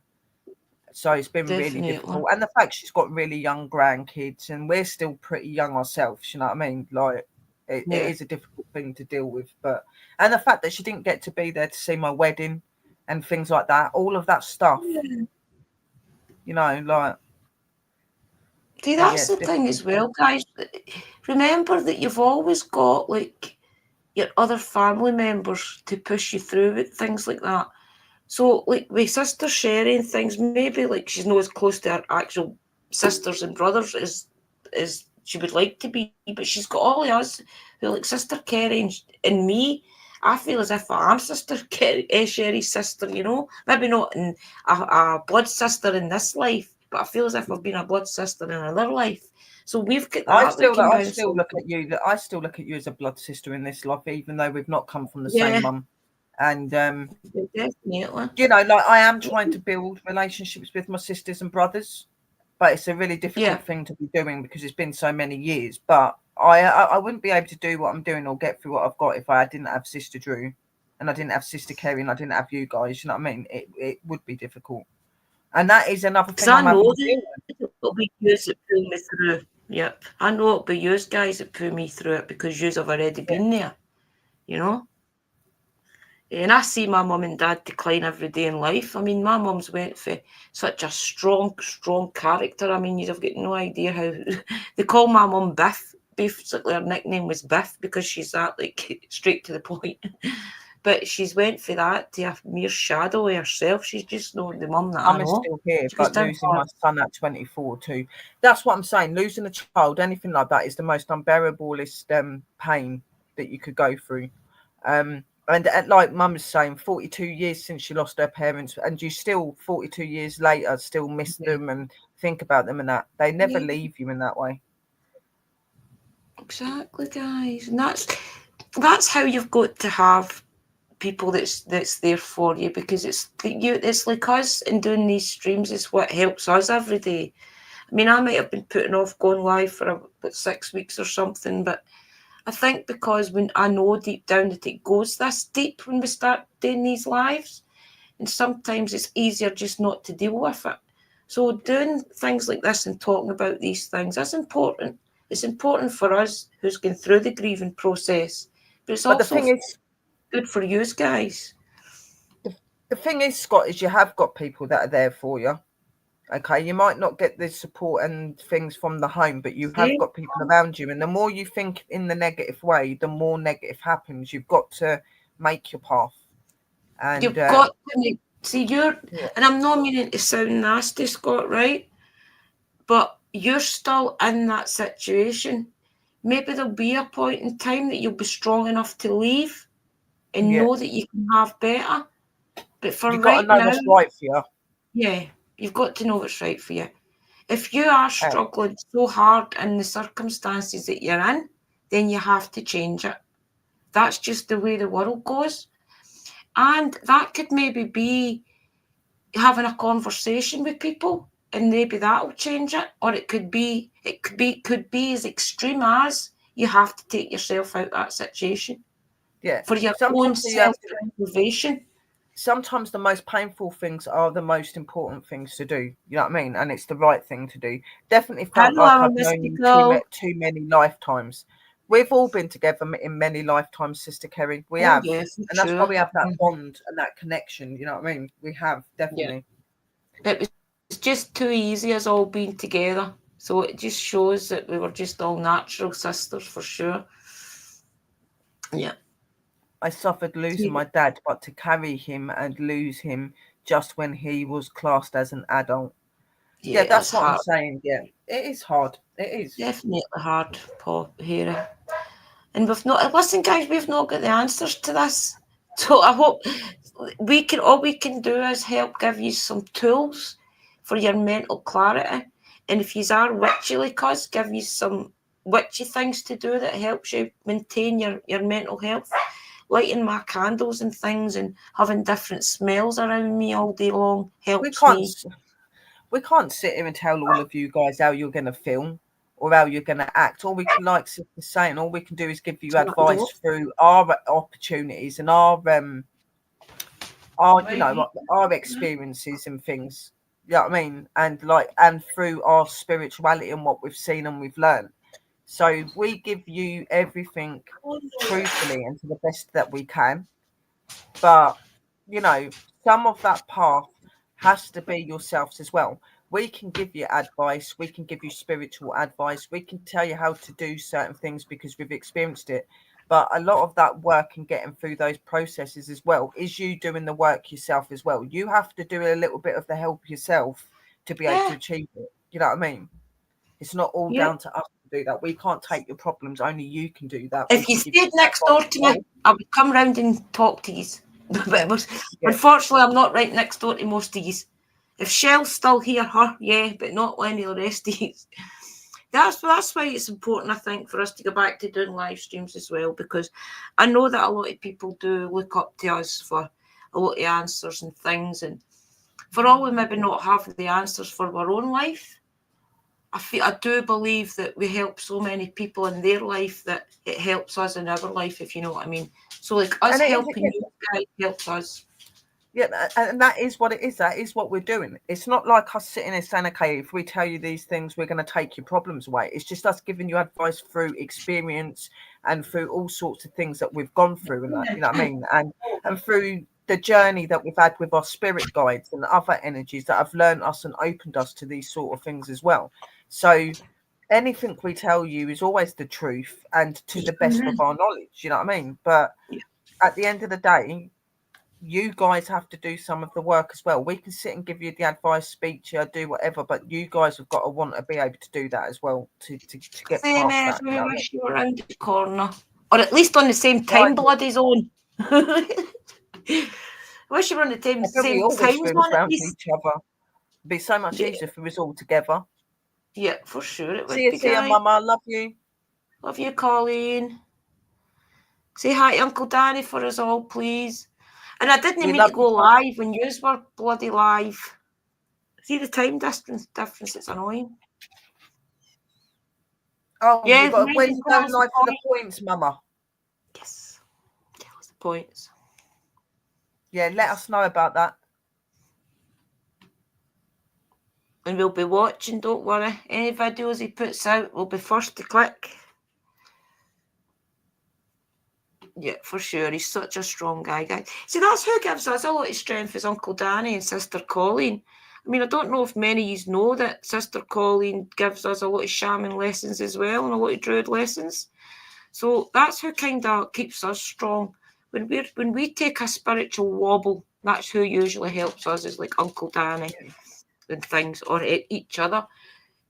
So it's been really definitely. difficult. And the fact she's got really young grandkids and we're still pretty young ourselves, you know what I mean? Like it Yeah. is a difficult thing to deal with. But and the fact that she didn't get to be there to see my wedding and things like that, all of that stuff, you know, like See, yeah, that's it's the thing difficult. as well, guys. Remember that you've always got like your other family members to push you through with things like that. So, like with sister sharing things, maybe like she's not as close to her actual sisters and brothers as she would like to be, but she's got all of us who like sister Kerry and me. I feel as if I'm sister Kerry, Sherry's sister, you know. Maybe not in a blood sister in this life, but I feel as if I've been a blood sister in another life. So we've got I that we still, can I bounce still on. look at you. I still look at you as a blood sister in this life, even though we've not come from the Yeah, same mum. And definitely. you know, like I am trying to build relationships with my sisters and brothers, but it's a really Yeah, difficult thing to be doing because it's been so many years. But I wouldn't be able to do what I'm doing or get through what I've got if I didn't have Sister Drew, and I didn't have Sister Kerry, and I didn't have you guys. You know what I mean? It would be difficult, and that is another because thing I I'm know having to deal with. that it'll be yous that pull me through. Yep, I know it'll be yous guys that pull me through it because yous have already Yeah. been there, you know. And I see my mum and dad decline every day in life. I mean, my mum's went for such a strong character. I mean, you've got no idea how they call my mum Biff. Basically, her nickname was Biff because she's that like straight to the point. But she's went for that to a mere shadow of herself. She's just not the mum that I Mum is know. still here, She was but down losing hard. my son at 24 too. That's what I'm saying. Losing a child, anything like that, is the most unbearablest pain that you could go through. And like Mum was saying, 42 years since she lost her parents, and you still 42 years later still miss Yeah. them and think about them, and that they never Yeah, leave you in that way. exactly, guys. And that's how you've got to have people that's there for you because it's like us in doing these streams is what helps us every day. I mean, I might have been putting off going live for about 6 weeks or something, but I think because when I know deep down that it goes this deep when we start doing these lives, and sometimes it's easier just not to deal with it. So doing things like this and talking about these things is important. It's important for us who's going through the grieving process, but it's But the also thing is, good for you guys. the, the thing is, Scott, is you have got people that are there for you. Okay, you might not get the support and things from the home, but you have Yeah. got people around you. And the more you think in the negative way, the more negative happens. You've got to make your path. And You've got to see you're, yeah, and I'm not meaning to sound nasty, Scott, right? But you're still in that situation. Maybe there'll be a point in time that you'll be strong enough to leave and yeah, know that you can have better. But for you got to right know now, what's right for you. yeah, you've got to know what's right for you. If you are Uh, struggling so hard in the circumstances that you're in, then you have to change it. That's just the way the world goes. And that could maybe be having a conversation with people and maybe that'll change it. Or it could be as extreme as you have to take yourself out of that situation yeah, for your own sometimes you have to. self-preservation. Sometimes the most painful things are the most important things to do. You know what I mean? And it's the right thing to do. Definitely felt like Hello, I've known you mystical. too many lifetimes. We've all been together in many lifetimes, Sister Kerry. We Oh have, yeah, for and that's why sure. we have that Mhm. bond and that connection. You know what I mean? We have Yeah. definitely. It was just too easy as all being together. So it just shows that we were just all natural sisters for sure. Yeah. I suffered losing my dad, but to carry him and lose him just when he was classed as an adult. Yeah, Yeah, that's it's what I'm hard. saying. Yeah, it is hard. It is. Definitely hard, Paul, Hera. And we've not listen, guys, we've not got the answers to this. So I hope we can do is help give you some tools for your mental clarity. And if you are witchy like us, give you some witchy things to do that helps you maintain your mental health. Lighting my candles and things and having different smells around me all day long We helps can't me. s- we can't sit here and tell all of you guys how you're going to feel or how you're going to act. All we can, like Sister saying, all we can do is give you So I advice don't. through our opportunities and our our experiences and things. You know what I mean? And through our spirituality and what we've seen and we've learned. So we give you everything truthfully and to the best that we can. But you know, some of that path has to be yourselves as well. We can give you advice, we can give you spiritual advice, we can tell you how to do certain things because we've experienced it. But a lot of that work and getting through those processes as well is you doing the work yourself as well. You have to do a little bit of the help yourself to be able to Yeah. achieve it. You know what I mean? It's not all Yep. down to us to do that. We can't take your problems, only you can do that. We If you can give you stayed next door to me, advice. I would come round and talk to you. But Yeah, yeah. unfortunately, I'm not right next door to most of you. If Shell's still here, her, yeah, but not any of the rest of you. That's why it's important, I think, for us to go back to doing live streams as well, because I know that a lot of people do look up to us for a lot of answers and things, and for all we maybe not have the answers for our own life, I do believe that we help so many people in their life that it helps us in our life, if you know what I mean. So like us helping you guys helps us. Yeah, and that is what it is. That is what we're doing. It's not like us sitting there saying, okay, if we tell you these things, we're going to take your problems away. It's just us giving you advice through experience and through all sorts of things that we've gone through, and that, you know what I mean? And through the journey that we've had with our spirit guides and other energies that have learned us and opened us to these sort of things as well. So anything we tell you is always the truth and to the best of our knowledge, you know what I mean? But at the end of the day, you guys have to do some of the work as well. We can sit and give you the advice, speak to you, do whatever, but you guys have got to want to be able to do that as well to get past that. I wish you were around the corner, or at least on the same time bloody zone. I wish you were on the same time zone at least. Each other. It'd be so much easier if we was all together. Yeah, for sure it would see be. See you, Mama. Love you. Love you, Colleen. Say hi to Uncle Danny for us all, please. And I didn't mean to go live when you were bloody live. See the time difference? It's annoying. Oh, yeah. When you go live for the points, Mama? Yes. Tell us the points. Yeah, let us know about that. And we'll be watching, don't worry. Any videos he puts out, we'll be first to click. Yeah, for sure. He's such a strong guy, guys. See, that's who gives us a lot of strength is Uncle Danny and Sister Colleen. I mean, I don't know if many of you know that Sister Colleen gives us a lot of shaman lessons as well and a lot of druid lessons. So that's who kind of keeps us strong. When we take a spiritual wobble, that's who usually helps us is like Uncle Danny and things, or each other.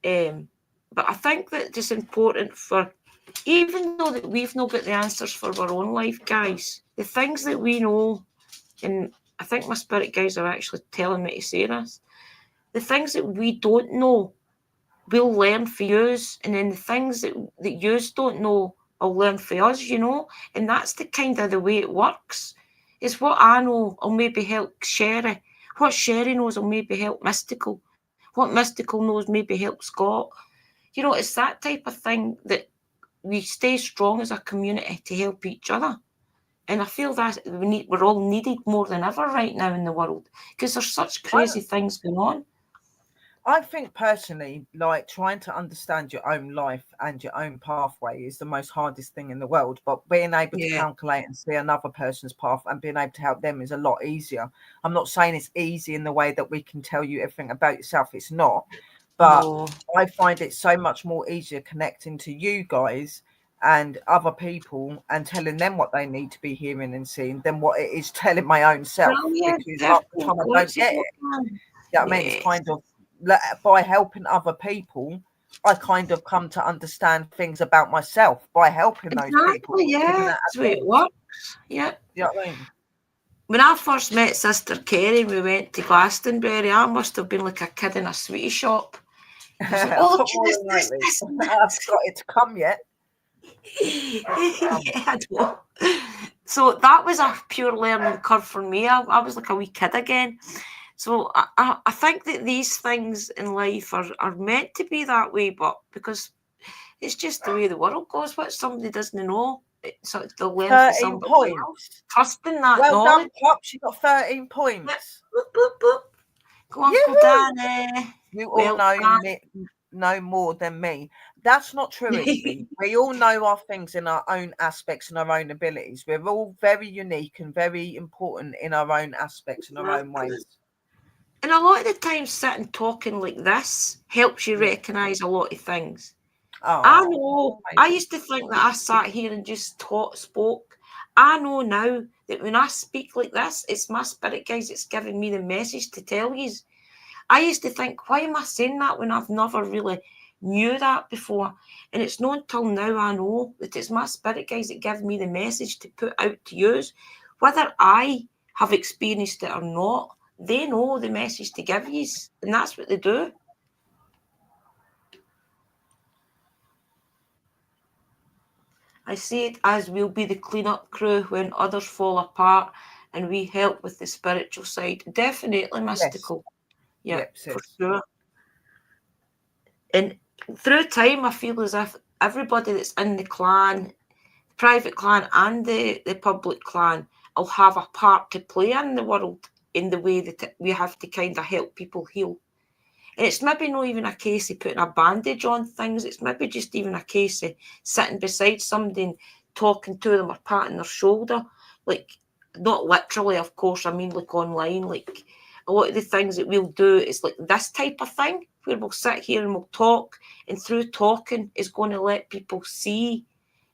But I think that it's important for, even though that we've not got the answers for our own life, guys, the things that we know, and I think my spirit guides are actually telling me to say this, the things that we don't know, we'll learn for yous, and then the things that yous don't know, I'll learn for us, you know, and that's the kind of the way it works. It's what I know will maybe help Sherry. What Sherry knows will maybe help Mystical. What Mystical knows maybe help Scott. You know, it's that type of thing that we stay strong as a community to help each other. And I feel that we're all needed more than ever right now in the world because there's such crazy things going on. I think personally, like trying to understand your own life and your own pathway is the most hardest thing in the world. But being able to calculate and see another person's path and being able to help them is a lot easier. I'm not saying it's easy in the way that we can tell you everything about yourself. It's not. But I find it so much more easier connecting to you guys and other people and telling them what they need to be hearing and seeing than what it is telling my own self. Because half the time I don't get it. Yeah, I mean, it's kind of by helping other people, I kind of come to understand things about myself by helping those people. Yeah, that's the way it works. Yeah. You know what I mean? When I first met Sister Kerry, we went to Glastonbury. I must have been like a kid in a sweetie shop. I was like, oh, this. I've got it to come yet. I don't. So that was a pure learning curve for me. I was like a wee kid again. So I think that these things in life are meant to be that way, but because it's just the way the world goes, what somebody doesn't know, so they'll learn from somebody else. Trusting that well knowledge. Done, Pops, you got 13 points. Boop, boop, boop. Go on, Uncle Danny. You all know more than me. That's not true, Izzy. We all know our things in our own aspects and our own abilities. We're all very unique and very important in our own aspects and our own ways. And a lot of the time, sitting talking like this helps you recognise a lot of things. I know. I used to think that I sat here and just spoke. I know now that when I speak like this, it's my spirit guides that's giving me the message to tell you. I used to think, why am I saying that when I've never really knew that before? And it's not until now I know that it's my spirit guides that give me the message to put out to you. Whether I have experienced it or not, they know the message to give you, and that's what they do. I see it as we'll be the clean-up crew when others fall apart, and we help with the spiritual side. Definitely mystical. Yeah, Yep, for sis. sure. And through time, I feel as if everybody that's in the clan, private clan and the public clan, will have a part to play in the world in the way that we have to kind of help people heal. And it's maybe not even a case of putting a bandage on things. It's maybe just even a case of sitting beside somebody and talking to them or patting their shoulder. Like, not literally, of course, I mean like online. Like, a lot of the things that we'll do is like this type of thing, where we'll sit here and we'll talk. And through talking is going to let people see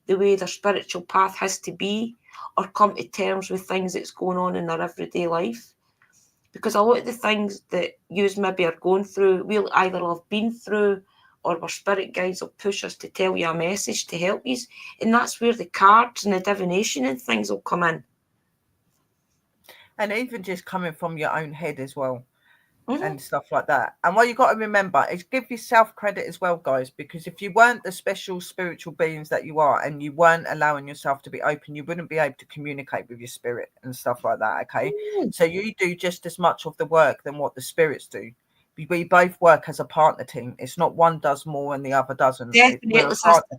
the way their spiritual path has to be, or come to terms with things that's going on in their everyday life. Because a lot of the things that yous maybe are going through, we'll either have been through, or our spirit guides will push us to tell you a message to help you. And that's where the cards and the divination and things will come in. And even just coming from your own head as well. Mm-hmm. And stuff like that. And what you got to remember is give yourself credit as well, guys, because if you weren't the special spiritual beings that you are, and you weren't allowing yourself to be open, you wouldn't be able to communicate with your spirit and stuff like that. Okay, so you do just as much of the work than what the spirits do. We both work as a partner team. It's not one does more and the other doesn't. We're a partner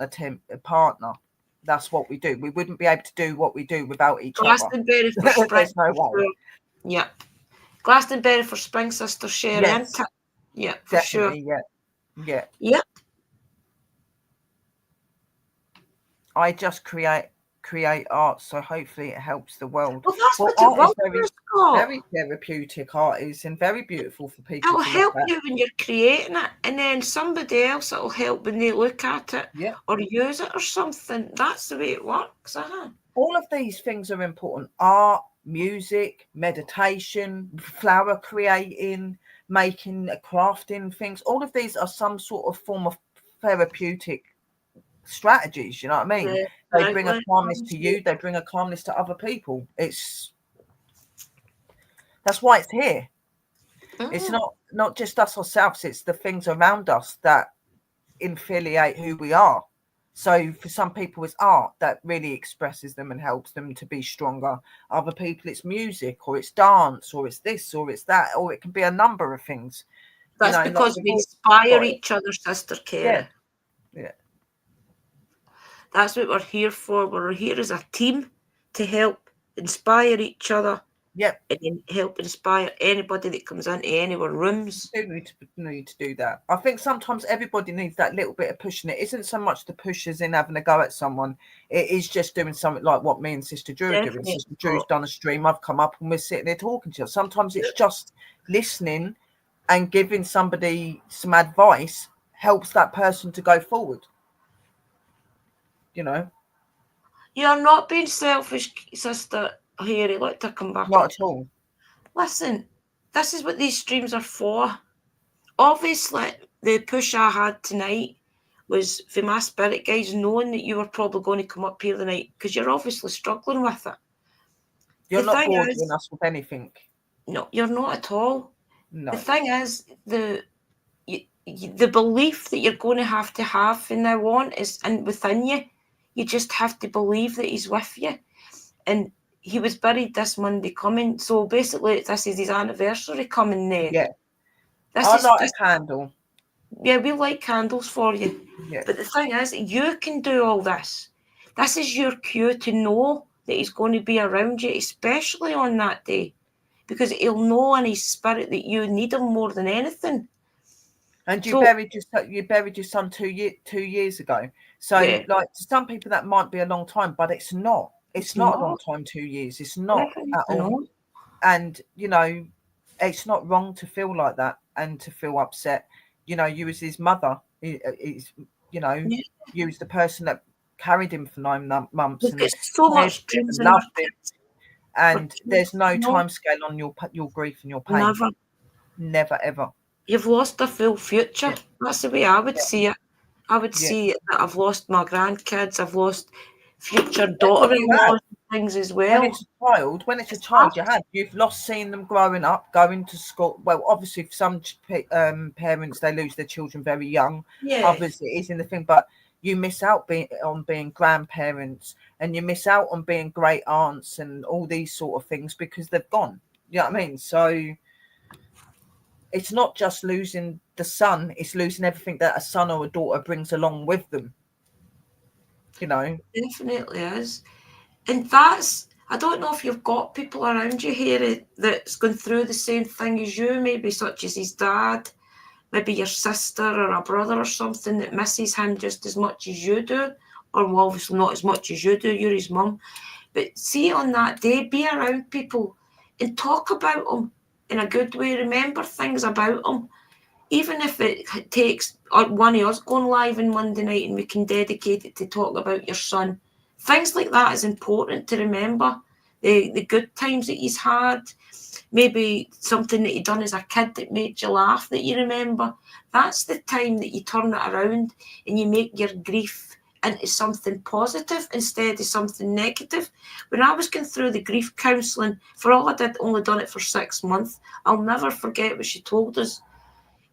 team. A partner. That's what we do. We wouldn't be able to do what we do without each Glastonbury other. for There's no way. sure. Yeah. Glastonbury for Spring Sister Sherry. Yes. Yeah, for Definitely, sure. Yeah. Yep. I just create art, so hopefully it helps the world. Well, that's what art it was, is very therapeutic. Art is, and very beautiful for people it'll to help look at. you when you're creating it, and then somebody else it'll help when they look at it or use it or something. That's the way it works. All of these things are important. Art, music, meditation, flower creating, making, crafting things. All of these are some sort of form of therapeutic strategies. You know what I mean? Yeah, they bring a calmness to you. They bring a calmness to other people. That's why it's here. It's not just us ourselves. It's the things around us that infiliate who we are. So for some people, it's art that really expresses them and helps them to be stronger. Other people, it's music, or it's dance, or it's this, or it's that, or it can be a number of things. That's because we inspire each other, Sister Kara. Yeah. That's what we're here for. We're here as a team to help inspire each other. Yep. And then help inspire anybody that comes into any of our rooms. You do need to do that. I think sometimes everybody needs that little bit of pushing. It isn't so much the push as in having a go at someone. It is just doing something like what me and Sister Drew are doing. Sister Drew's done a stream. I've come up and we're sitting there talking to her. Sometimes it's just listening and giving somebody some advice helps that person to go forward. You know? You're not being selfish, Sister Harry. Let her come back. Not at all. Listen, this is what these streams are for. Obviously, the push I had tonight was for my spirit guides knowing that you were probably going to come up here tonight because you're obviously struggling with it. You're not bothering us with anything. No, you're not at all. No. The thing is, the belief that you're going to have from now on is within you. You just have to believe that he's with you. And he was buried this Monday coming. So basically, this is his anniversary coming then. Yeah. I light a candle. Yeah, we light candles for you. Yeah. But the thing is, you can do all this. This is your cue to know that he's going to be around you, especially on that day. Because he'll know in his spirit that you need him more than anything. And you buried your son 2 years ago. So, like, to some people that might be a long time, but it's not. It's not a long time. 2 years. It's not at all. And you know, it's not wrong to feel like that and to feel upset. You know, you was his mother. You was the person that carried him for 9 months. We've got so much dreams and loved him. And there's no time scale on your grief and your pain. Never ever. You've lost a full future. Yeah. That's the way I would see it. I would see it that I've lost my grandkids. I've lost future daughter-in-law. things as when well. it's a child, It's hard. you've lost seeing them growing up, going to school. Well, obviously, for some parents, they lose their children very young. Yeah, Others, it is in the thing, but you miss out on being grandparents, and you miss out on being great aunts and all these sort of things because they've gone. You know what I mean? So it's not just losing the son; it's losing everything that a son or a daughter brings along with them. You know? definitely is. And that's, I don't know if you've got people around you here that's going through the same thing as you, maybe such as his dad, maybe your sister or a brother or something that misses him just as much as you do, or well, obviously not as much as you do, you're his mum. But see on that day, be around people and talk about them in a good way. Remember things about them. Even if it takes one of us going live on Monday night and we can dedicate it to talk about your son. Things like that is important to remember. The good times that he's had, maybe something that he done as a kid that made you laugh that you remember. That's the time that you turn it around and you make your grief into something positive instead of something negative. When I was going through the grief counselling, for all I did, only done it for 6 months, I'll never forget what she told us.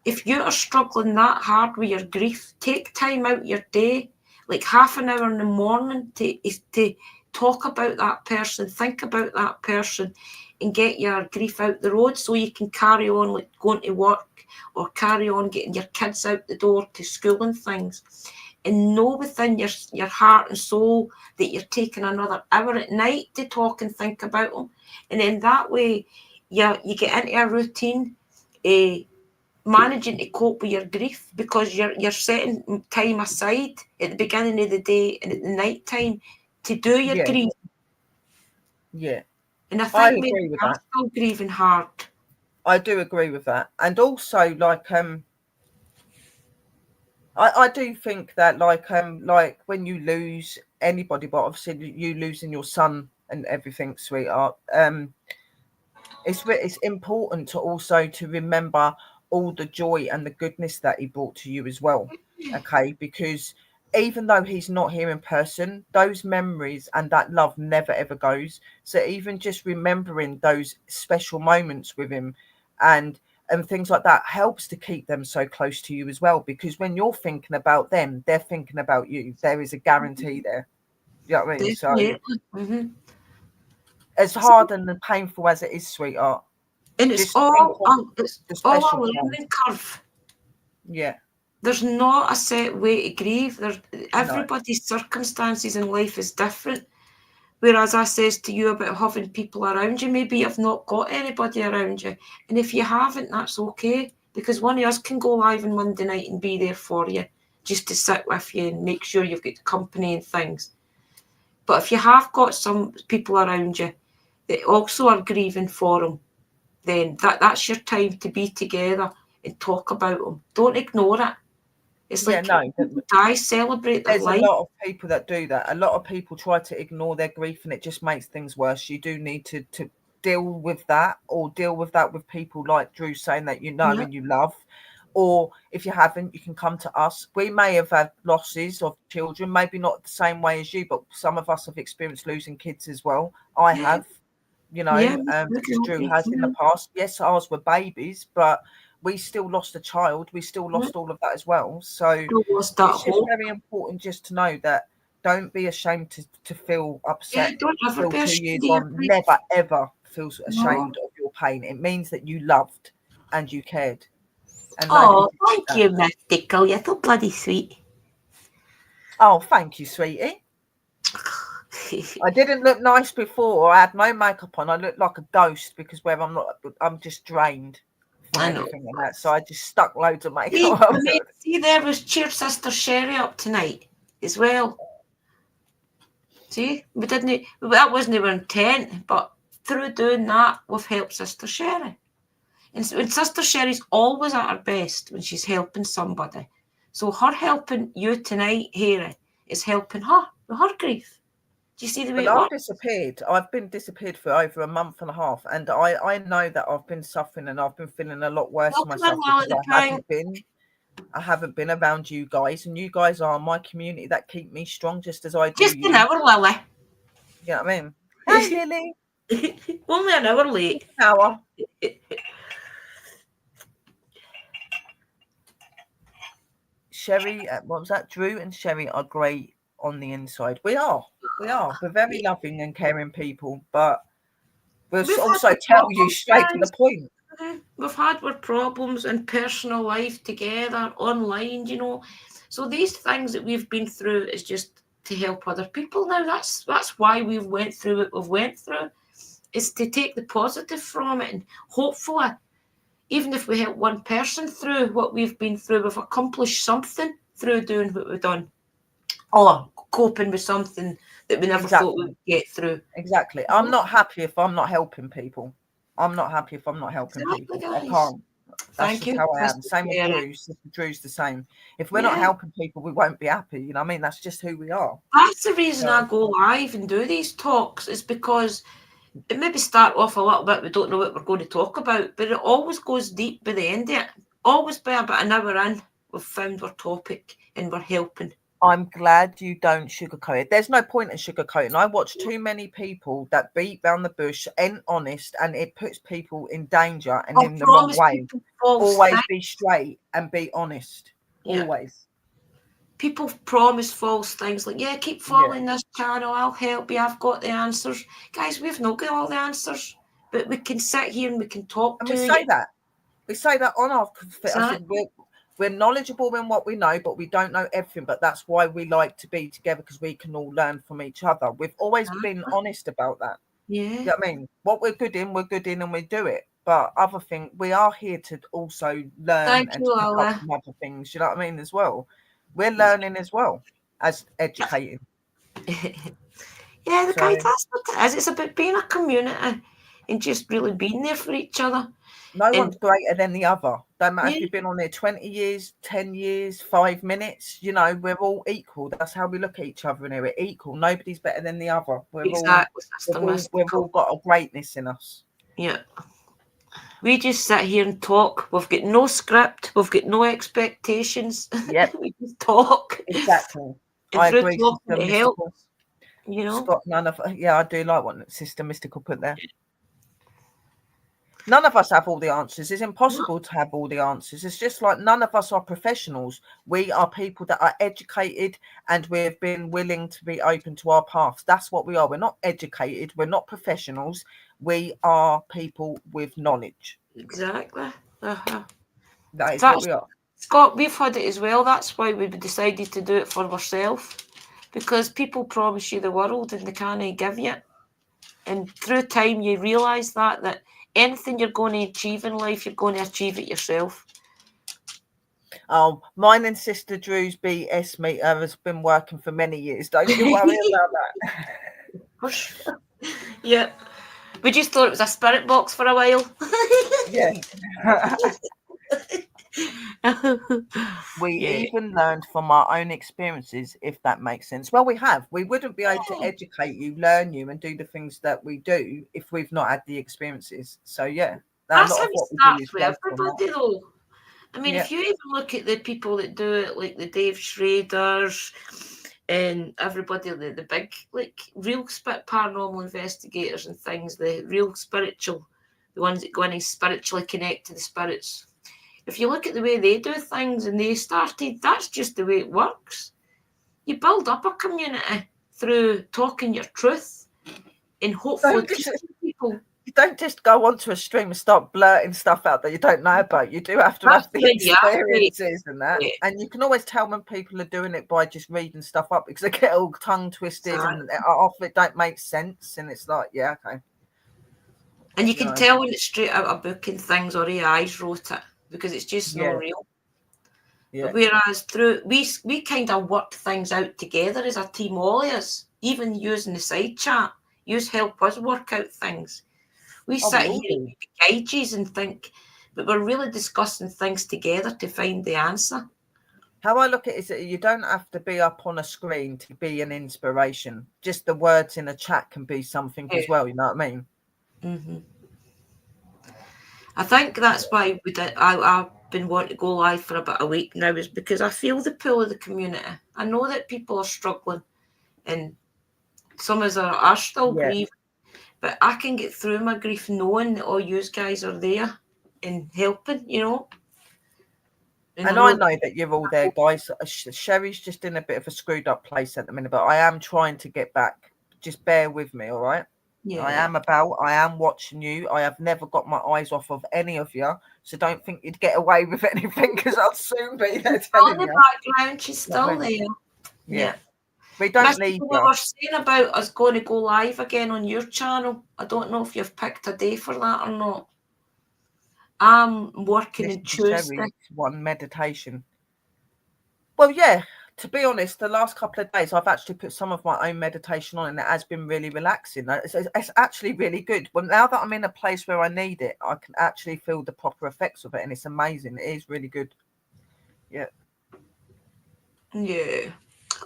If you are struggling that hard with your grief, take time out your day, like half an hour in the morning to talk about that person, think about that person, and get your grief out the road so you can carry on like going to work or carry on getting your kids out the door to school and things. And know within your heart and soul that you're taking another hour at night to talk and think about them. And then that way you get into a routine, managing to cope with your grief because you're setting time aside at the beginning of the day and at the night time to do your Yeah, grief. yeah. And I I think maybe agree with I'm that. still grieving hard. I do agree with that. And also I do think that like when you lose anybody, but obviously you losing your son and everything, sweetheart, it's important to also to remember all the joy and the goodness that he brought to you as well. Okay, because even though he's not here in person, those memories and that love never ever goes. So even just remembering those special moments with him and things like that helps to keep them so close to you as well. Because when you're thinking about them, they're thinking about you. There is a guarantee there. You know what I mean? So Definitely. Hmm. as hard and painful as it is, sweetheart, And it's just think all of it's the all a special time. learning curve. Yeah, There's not a set way to grieve. no. Everybody's circumstances in life is different. Whereas I says to you about having people around you, maybe you've not got anybody around you. And if you haven't, that's okay. Because one of us can go live on Monday night and be there for you, just to sit with you and make sure you've got company and things. But if you have got some people around you that also are grieving for them, then that's your time to be together and talk about them. Don't ignore it. It's Yeah, like no. people die, celebrate their There's a life. lot of people that do that. A lot of people try to ignore their grief, and it just makes things worse. You do need to deal with that, or deal with that with people like Drew saying that you know Yeah, and you love. Or if you haven't, you can come to us. We may have had losses of children, maybe not the same way as you, but some of us have experienced losing kids as well. I yeah, have, yeah. as Drew has in the past. Yes, ours were babies, but we still lost a child. We still Yeah. lost all of that as well. So Still lost that it's just hope. very important just to know that don't be ashamed to feel Yeah, upset. don't ever Feel be 2 years ashamed of your on, grief. never ever feel No. ashamed of your pain. It means that you loved and you cared, and nobody Oh, can take thank that. you, Mystical. You're so bloody sweet. Oh, thank you, sweetie. I didn't look nice before. I had no makeup on. I looked like a ghost because where I'm not, I'm just drained from I know. everything and that. So I just stuck loads of See, makeup we on. made, see, there was Cheer Sister Sherry up tonight as well. See, we didn't. That wasn't our intent, but through doing that, we've helped Sister Sherry. And when Sister Sherry's always at her best when she's helping somebody. So her helping you tonight, Harry, is helping her with her grief. Do you see the way Well, it I've works? disappeared. I've been disappeared for over a month and a half, and I know that I've been suffering and I've been feeling a lot worse for Welcome in, myself Lily because the Pink. I haven't been around you guys, and you guys are my community that keep me strong, just as I do Just an you. hour, Lily. You know what I mean? Hi, Lily. Only an hour late. Hour. Sherry, what was that? Drew and Sherry are great on the inside. We are. We're very loving and caring people, but we'll We've had also our tell you problems, straight to the guys. point. We've had our problems in personal life together, online, you know. So these things that we've been through is just to help other people now. That's why we've went through what we've went through. Is to take the positive from it, and hopefully, even if we help one person through what we've been through, we've accomplished something through doing what we've done, or coping with something that we never thought we would get through. Exactly. I'm not happy if I'm not helping people. I'm not happy if I'm not helping Exactly, people. I guys. can't. That's Thank just you, how I am. Mr. Same with Sarah. Drew. Sister Drew's the same. If we're not Yeah. helping people, we won't be happy. You know what I mean? That's just who we are. That's the reason So, I go live and do these talks, is because it maybe start off a little bit, we don't know what we're going to talk about, but it always goes deep by the end of it. Always by about an hour in, we've found our topic and we're helping. I'm glad you don't sugarcoat it. There's no point in sugarcoating. I watch too many people that beat round the bush, ain't honest, and it puts people in danger and I'll in the wrong promise way. people false Always things. be straight and be honest. Yeah. Always. People promise false things like, yeah, keep following this channel, I'll help you, I've got the answers. Guys, we've not got all the answers, but we can sit here and we can talk And to we you. say that. We say that on our. I said Exactly. we're knowledgeable in what we know, but we don't know everything. But that's why we like to be together, because we can all learn from each other. We've always been honest about that. Yeah. You know what I mean? What we're good in, and we do it. But other thing, we are here to also learn Thank and you, to pick up Lola. from other things. You know what I mean? As well, we're learning as well as educating. Yeah, the So guy, that's what it is. It's about being a community and just really being there for each other. no And one's greater than the other. Don't matter yeah, if you've been on there 20 years, 10 years, 5 minutes, you know, we're all equal. That's how we look at each other in here. We're equal. Nobody's better than the other. exactly, Sister We've all Mystical. got a greatness in us. Yeah. We just sit here and talk. We've got no script. We've got no expectations. Yep, We just talk. exactly. And I through agree, talking, Sister it helps, Mystical. you know? Scott, I do like what Sister Mystical put there. None of us have all the answers. It's impossible to have all the answers. It's just like none of us are professionals. We are people that are educated, and we've been willing to be open to our paths. That's what we are. We're not educated. We're not professionals. We are people with knowledge. Exactly. Uh-huh. That is what That's, we are. Scott, we've had it as well. That's why we decided to do it for ourselves. Because people promise you the world and they can't give you it. And through time, you realise that anything you're going to achieve in life, you're going to achieve it yourself. Oh, mine and Sister Drew's BS meter has been working for many years. Don't you worry about that. Yeah. We just thought it was a spirit box for a while. Yeah. We Yeah. even learned from our own experiences, if that makes sense. Well, we have. We wouldn't be able to Yeah. educate you, learn you, and do the things that we do if we've not had the experiences. So, yeah, a That's lot how of it what we do starts is with based on that. everybody, though. I mean, Yeah. if you even look at the people that do it, like the Dave Schraders and everybody, the big, like, real paranormal investigators and things, the real spiritual, the ones that go in and spiritually connect to the spirits. If you look at the way they do things and they started, that's just the way it works. You build up a community through talking your truth and hopefully teaching people. You don't just go onto a stream and start blurting stuff out that you don't know about. You do have to That's have the when you are great. experiences and that. Yeah. And you can always tell when people are doing it by just reading stuff up, because they get all tongue twisted and off it don't make sense. And it's like, yeah, okay. And you can tell when it's straight out of a book and things, or AI's wrote it, because it's just not real. Yeah. Whereas we kind of work things out together as a team, all of us, even using the side chat, help us work out things. We sit here and guide you and think, but we're really discussing things together to find the answer. How I look at it is that you don't have to be up on a screen to be an inspiration. Just the words in a chat can be something as well. You know what I mean? Mm-hmm. I think that's why I've been wanting to go live for about a week now, is because I feel the pull of the community. I know that people are struggling, and some of us are still grieving. But I can get through my grief knowing that all you guys are there and helping, you know. And I know that you're all there, guys. Sherry's just in a bit of a screwed up place at the minute, but I am trying to get back. Just bear with me, all right? Yeah. I am watching you. I have never got my eyes off of any of you. So don't think you'd get away with anything, because I'll soon be there telling On the you. background, she's still there. Yeah. We don't Mr. leave We you. were saying about us going to go live again on your channel. I don't know if you've picked a day for that or not. I'm working on Tuesday. One meditation. Well, yeah, to be honest, the last couple of days I've actually put some of my own meditation on, and it has been really relaxing. It's actually really good. Well, now that I'm in a place where I need it, I can actually feel the proper effects of it, and it's amazing. It is really good. Yeah. Yeah.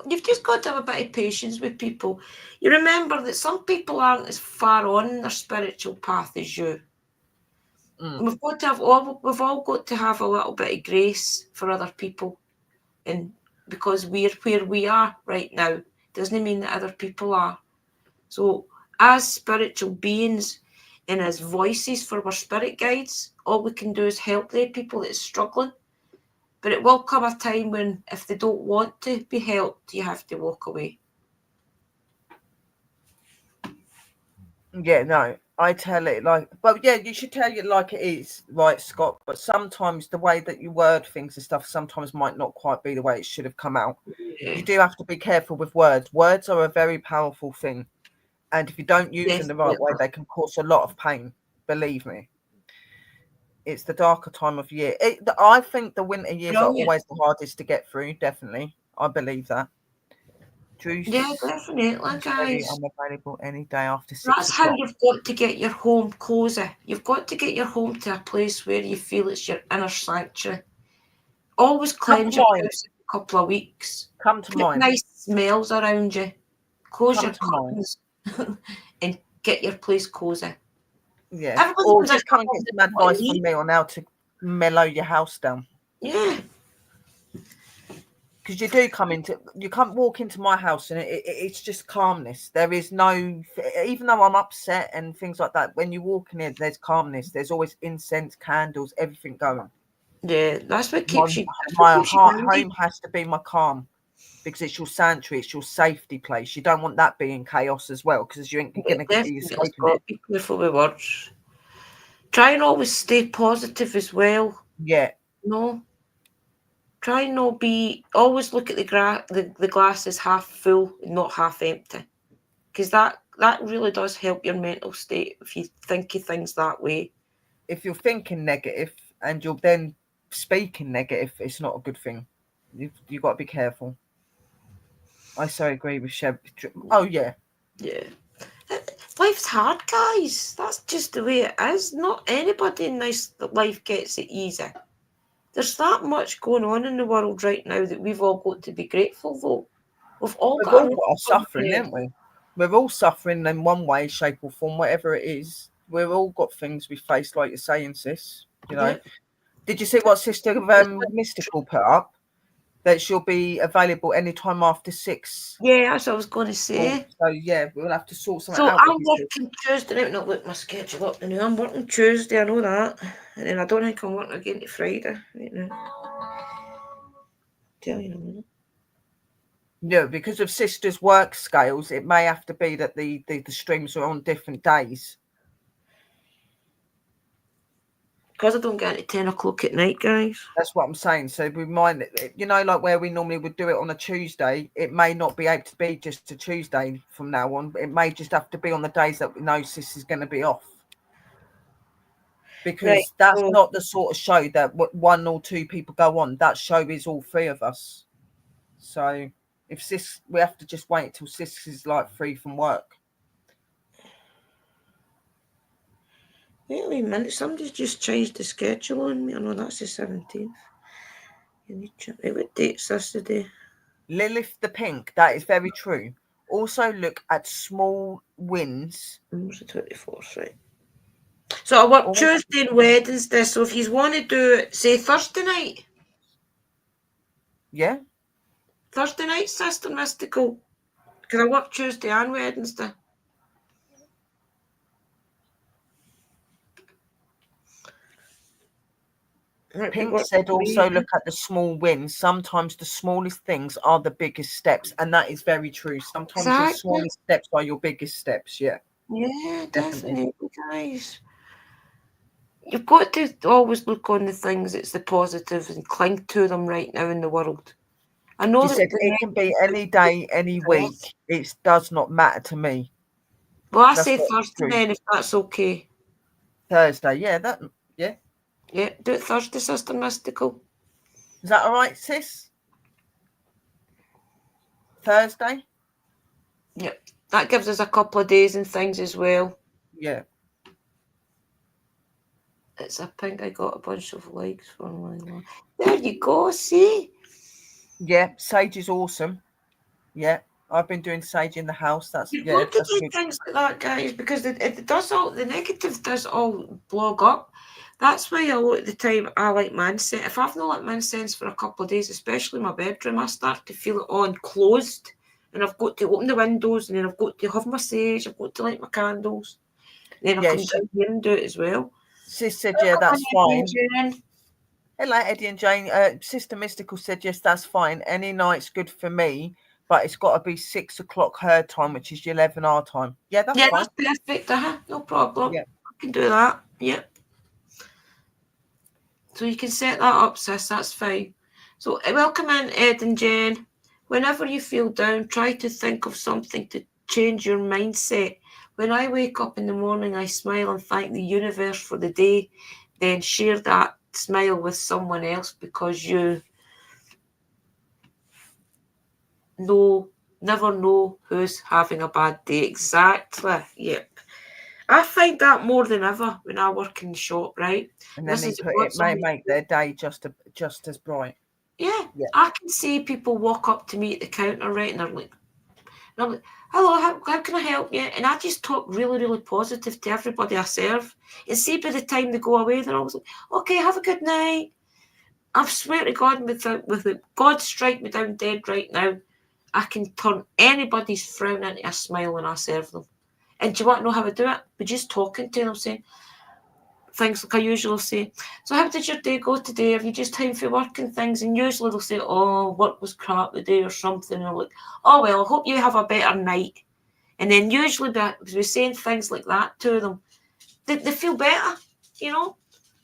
You've just got to have a bit of patience with people. You remember that some people aren't as far on their spiritual path as you. And we've all got to have a little bit of grace for other people, and because we're where we are right now doesn't mean that other people are. So as spiritual beings and as voices for our spirit guides, all we can do is help the people that's struggling. But it will come a time when if they don't want to be helped, you have to walk away. Yeah, no, I tell it like, but yeah, you should tell it like it is, right, Scott? But sometimes the way that you word things and stuff sometimes might not quite be the way it should have come out. Yeah. You do have to be careful with words. Words are a very powerful thing. And if you don't use them the right way, they can cause a lot of pain. Believe me. It's the darker time of year. I think the winter years are always the hardest to get through, definitely. I believe that. Juice. Yeah, definitely, guys. I'm available any day after 6 That's how o'clock. you've got to get your home cozy. You've got to get your home to a place where you feel it's your inner sanctuary. Always cleanse your house in a couple of weeks. Come to Put mine. nice smells around you. Close your curtains and get your place cozy. Yeah. Everybody Or knows just come and get some advice from me on how to mellow your house down. Yeah. Because you can't walk into my house and it's just calmness. There is no, even though I'm upset and things like that, when you walk in here, there's calmness. There's always incense, candles, everything going. Yeah, that's what keeps you. My home has to be my calm, because it's your sanctuary, it's your safety place. You don't want that being chaos as well, because you ain't going to be escaping it. Be careful with words. Try and always stay positive as well. Yeah. No. Try and not be. Always look at the glass as half full, not half empty, because that really does help your mental state if you think of things that way. If you're thinking negative and you're then speaking negative, it's not a good thing. You've got to be careful. I so agree with Sheb. Oh, yeah. Yeah. Life's hard, guys. That's just the way it is. Not anybody in this life gets it easy. There's that much going on in the world right now that we've all got to be grateful for. We've all got our suffering, haven't we? We're all suffering in one way, shape, or form, whatever it is. We've all got things we face, like you're saying, sis. You know. Yeah. Did you see what Sister Mystical put up? That she'll be available anytime after 6. Yeah, that's what I was going to say. So yeah, we'll have to sort something out. So I'm working Tuesday. Let me not look my schedule up now. I'm working Tuesday, I know that. And then I don't think I'm working again to Friday right now. Tell you in a minute. Yeah, because of Sister's work scales, it may have to be that the streams are on different days. Because I don't get it at 10 o'clock at night, guys. That's what I'm saying. So we might, like where we normally would do it on a Tuesday, it may not be able to be just a Tuesday from now on. It may just have to be on the days that we know Sis is going to be off. Because that's not the sort of show that one or two people go on. That show is all 3 of us. So if Sis, we have to just wait till Sis is like free from work. Wait a minute, somebody's just changed the schedule on me. I know that's the 17th. What date's this today? Lilith the Pink, that is very true. Also look at small wins. It's the 24th, right? So I work Tuesday and Wednesday, so if you want to do it, say Thursday night. Yeah. Thursday night, Sister Mystical. Because I work Tuesday and Wednesday. Pink said also look at the small wins. Sometimes the smallest things are the biggest steps, and that is very true. Sometimes your Exactly. smallest steps are your biggest steps. Yeah, Yeah, definitely. definitely, guys. You've got to always look on the things that's the positives and cling to them right now in the world. I know She that said the it can be negative any day, any death. week. It does not matter to me. Well, I That's say what Thursday true. then, if that's okay. Thursday, yeah, that yeah. Yeah, do it Thursday, Sister Mystical. Is that all right, sis? Thursday? Yep. That gives us a couple of days and things as well. Yeah. It's a pink. I got a bunch of likes for my one. There you go. See, Yeah, sage is awesome. Yeah. I've been doing sage in the house. That's you've yeah, got to that's do good. things like that, guys, because it does all the negative does all blog up. That's why a lot of the time I like my incense. If I've not lit my incense for a couple of days, especially in my bedroom, I start to feel it all enclosed, and I've got to open the windows, and then I've got to have my sage. I've got to light my candles. Then I Yeah, come down here and do it as well. sis said, yeah, that's fine. Jen. Hello, Eddie and Jane. Sister Mystical said, yes, that's fine. Any night's good for me, but it's got to be 6 o'clock her time, which is 11 our time. Yeah, that's Yeah, fine. that's perfect. No problem. Yeah. I can do that. Yep. So you can set that up, sis. That's fine. So welcome in, Ed and Jen. Whenever you feel down, try to think of something to change your mindset. When I wake up in the morning, I smile and thank the universe for the day. Then share that smile with someone else because you never know who's having a bad day. Exactly. Yep. I find that more than ever when I work in the shop, right? And then This they is put it what's may always make their day just as bright. yeah. Yeah. I can see people walk up to me at the counter, right, and I'm like, hello, how can I help you? And I just talk really, really positive to everybody I serve. And see by the time they go away, they're always like, okay, have a good night. I swear to God, with God strike me down dead right now, I can turn anybody's frown into a smile when I serve them. And do you want to know how I do it? By just talking to them, saying things like I usually say. So how did your day go today? Have you just time for work and things? And usually they'll say, oh, work was crap today or something. And I'm like, oh, well, I hope you have a better night. And then usually by saying things like that to them, they feel better, you know?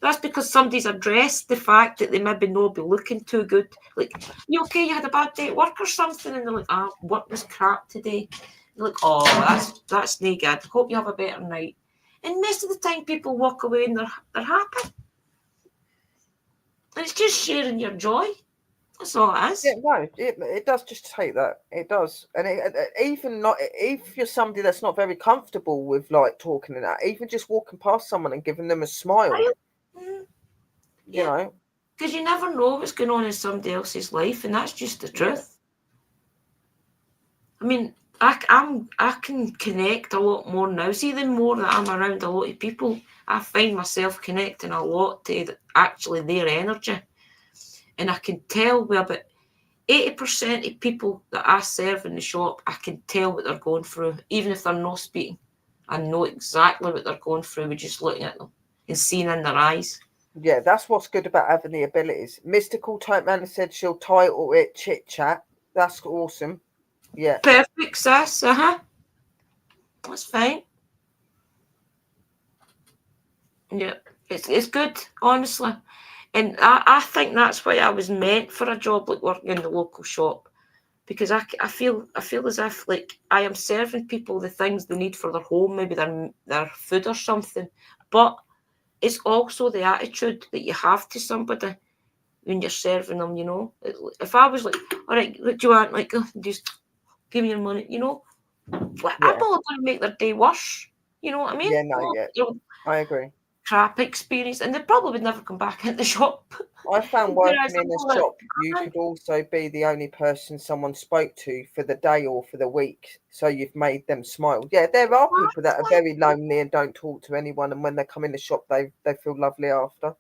That's because somebody's addressed the fact that they maybe not be looking too good. Like, you okay? You had a bad day at work or something? And they're like, ah, work was crap today. They're like, oh, that's no good. Hope you have a better night. And most of the time, people walk away and they're happy. And it's just sharing your joy. That's all it is. Yeah, no, it does just take that. It does, and even not if you're somebody that's not very comfortable with like talking and that, even just walking past someone and giving them a smile, Mm, you yeah, know. because you never know what's going on in somebody else's life, and that's just the Yeah, truth. I mean, I can connect a lot more now. See, the more that I'm around a lot of people, I find myself connecting a lot to actually their energy, and I can tell with about 80% of people that I serve in the shop, I can tell what they're going through, even if they're not speaking. I know exactly what they're going through with just looking at them and seeing in their eyes. yeah, that's what's good about having the abilities. Mystical Type Man said she'll title it Chit Chat. That's awesome. Yeah, Perfect, sis. That's fine. Yeah, it's good, honestly. And I think that's why I was meant for a job like working in the local shop. Because I feel as if like I am serving people the things they need for their home, maybe their food or something. But it's also the attitude that you have to somebody when you're serving them, you know. If I was like, all right, what do you want? Like, just give me your money, you know. I'm yeah, probably going to make their day worse. You know what I mean? yeah. No, yeah, I agree. Crap experience, and they probably would never come back in the shop. I found Whereas working in I'm a like, shop, you could also be the only person someone spoke to for the day or for the week. So you've made them smile. Yeah, there are people that are very lonely and don't talk to anyone. And when they come in the shop, they feel lovely after.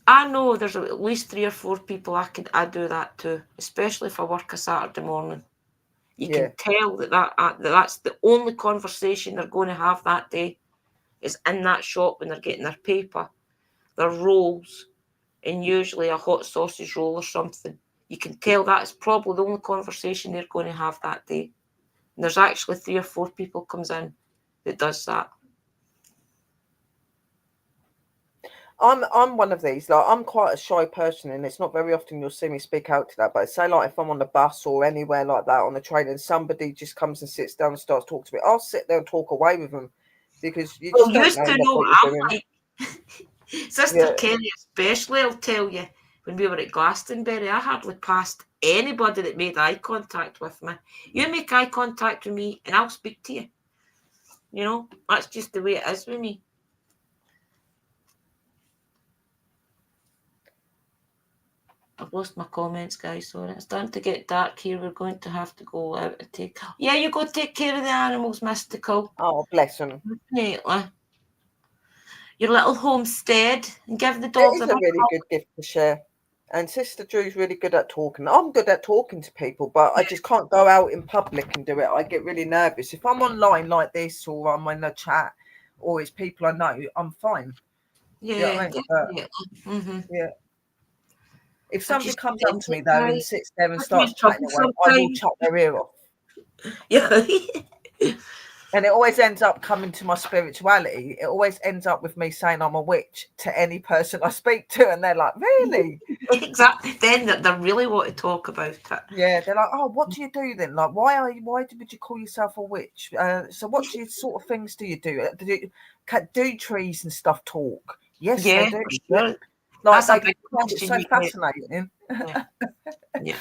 I know there's at least 3 or 4 people I do that to, especially if I work a Saturday morning. You Yeah, can tell that's the only conversation they're going to have that day is in that shop when they're getting their paper, their rolls, and usually a hot sausage roll or something. You can tell that's probably the only conversation they're going to have that day. And there's actually 3 or 4 people comes in that does that. I'm one of these. Like, I'm quite a shy person, and it's not very often you'll see me speak out to that. But say, like, if I'm on the bus or anywhere like that on the train, and somebody just comes and sits down and starts talking to me, I'll sit there and talk away with them, because you Well, just you don't used know to what know what you're I'm doing. like. Sister Yeah. Kerry especially will tell you, when we were at Glastonbury, I hardly passed anybody that made eye contact with me. You make eye contact with me and I'll speak to you. You know, that's just the way it is with me. I've lost my comments, guys. Sorry, it's starting to get dark here. We're going to have to go out and take. Yeah, you go take care of the animals, Mystical. Oh, bless them. Definitely. Your little homestead, and give the It dogs is a a big really hug. good gift to share. And Sister Drew's really good at talking. I'm good at talking to people, but I just can't go out in public and do it. I get really nervous. If I'm online like this, or I'm in a chat, or it's people I know, I'm fine. Yeah, Do you know what I mean? But definitely. Mm-hmm. yeah, if I somebody just comes up to sense me it, though and guys. sits there and Put me in starts chatting trouble away, I will sometimes. chop their ear off. Yeah. And it always ends up coming to my spirituality. It always ends up with me saying I'm a witch to any person I speak to, and they're like, "Really?" Exactly. Then they really want to talk about it. Yeah, they're like, "Oh, what do you do then? Like, why would you call yourself a witch? So what sort of things do you do? Do trees and stuff talk? Yes, they Yeah, do. for Yeah. sure. Like, That's a they big find it question so you get. fascinating. Yeah. Yeah.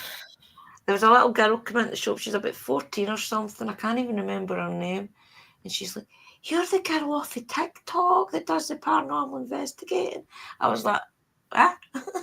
There was a little girl come into the shop. She's about 14 or something. I can't even remember her name. And she's like, "You're the girl off the TikTok that does the paranormal investigating." I was like, "Ah,"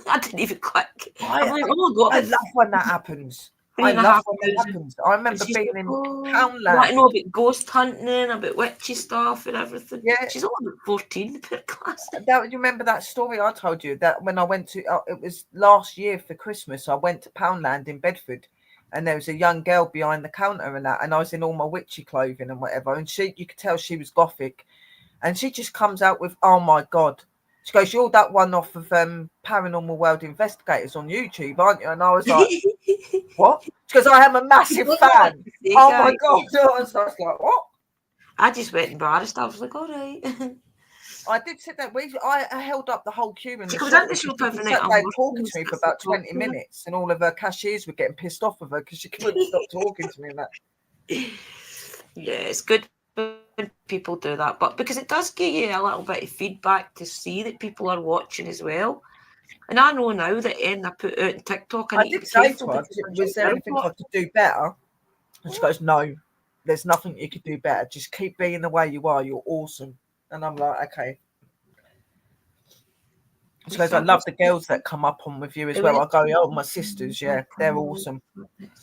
I didn't even click. I'm I like, "Oh, I got I about love when that happens. three I and a love half when that thousand. happens. I And remember she's being like, in "Oh, I want Poundland. to know about ghost hunting, about witchy stuff and everything." Yeah, She's only about 14, the poor class. you remember that story I told you, that when I went to it was last year for Christmas, I went to Poundland in Bedford, and there was a young girl behind the counter and I was in all my witchy clothing and whatever, and you could tell she was gothic, and she just comes out with, "Oh my God." She goes, "You're that one off of Paranormal World Investigators on YouTube, aren't you?" And I was like, "What?" She goes, "I am a You massive don't know what fan." to say, Oh my guys. God. I was like, "What?" I just went embarrassed. I was like, "All right." I did sit there. I held up the whole queue in She the comes shop out the because shop she every was night. sat I'm there working talking and to me for sits and about talks 20 to her. minutes, and all of her cashiers were getting pissed off of her because she couldn't stop talking to me and that. Yeah, it's good when people do that, but because it does give you a little bit of feedback to see that people are watching as well. And I know now that I put out on TikTok, I I need to did be say careful to her, because "Was there's there a girl anything I watching. could do better?" And she goes, "No, there's nothing you could do better. Just keep being the way you are. You're awesome." And I'm like, "Okay." She goes, "I love the girls that come up on with you as well." I go, "Oh, my sisters, yeah, they're awesome."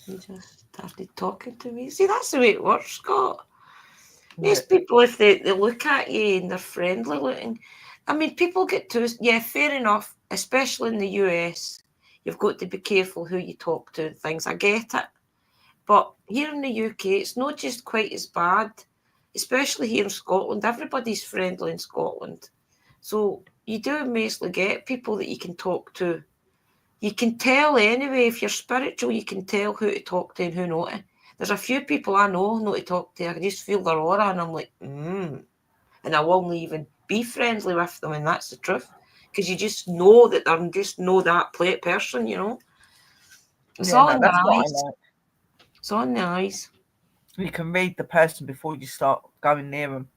He just started talking to me. See, that's the way it works, Scott. Yeah. Most people, if they look at you and they're friendly looking, I mean, people get to, yeah, fair enough, especially in the US, you've got to be careful who you talk to and things. I get it. But here in the UK, it's not just quite as bad, especially here in Scotland. Everybody's friendly in Scotland. So you do mostly get people that you can talk to. You can tell anyway, if you're spiritual, you can tell who to talk to and who not to. There's a few people I know to talk to. I can just feel their aura and I'm like, and I won't even be friendly with them, and that's the truth. Because you just know that they're just know that person, you know. It's Yeah, all no, in that's the what I eyes. like. It's all in the eyes. You can read the person before you start going near them.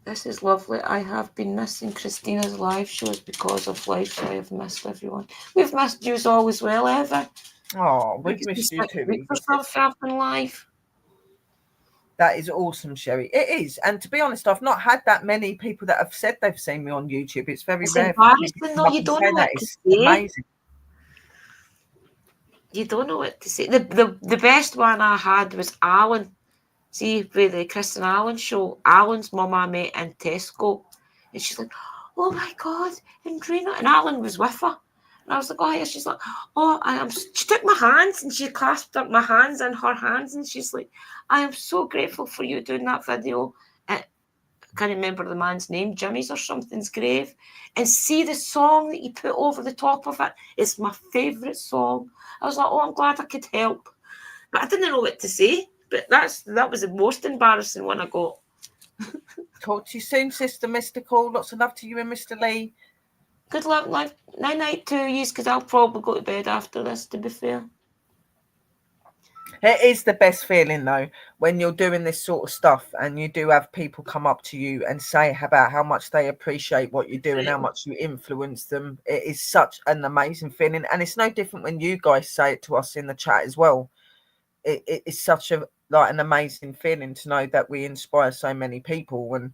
This is lovely. I have been missing Christina's live shows because of life. So I have missed everyone. We've missed you all as well, Eva. Oh, I we've think it's missed you been 6 too, weeks or Edith. something I've been live. That is awesome, Sherry. It is. And to be honest, I've not had that many people that have said they've seen me on YouTube. It's very It's rare for people to embarrassing come though. up You and don't say know that. what to It's say. amazing. You don't know what to say. The best one I had was Alan. See, with the Chris and Alan show, Alan's mum I met in Tesco. And she's like, "Oh my God, Andrina." And Alan was with her. And I was like, "Oh, yeah." She's like, "Oh, I am." She took my hands and she clasped up my hands in her hands. And she's like, "I am so grateful for you doing that video." And I can't remember the man's name, Jimmy's or something's grave, and see the song that you put over the top of it. It's my favourite song. I was like, oh, I'm glad I could help. But I didn't know what to say. But that was the most embarrassing one I got. Talk to you soon, Sister Mystical. Lots of love to you and Mr. Lee. Good luck, life. Night night to you, because I'll probably go to bed after this, to be fair. It is the best feeling, though, when you're doing this sort of stuff and you do have people come up to you and say about how much they appreciate what you do and how much you influence them. It is such an amazing feeling. And it's no different when you guys say it to us in the chat as well. It is such an amazing feeling to know that we inspire so many people and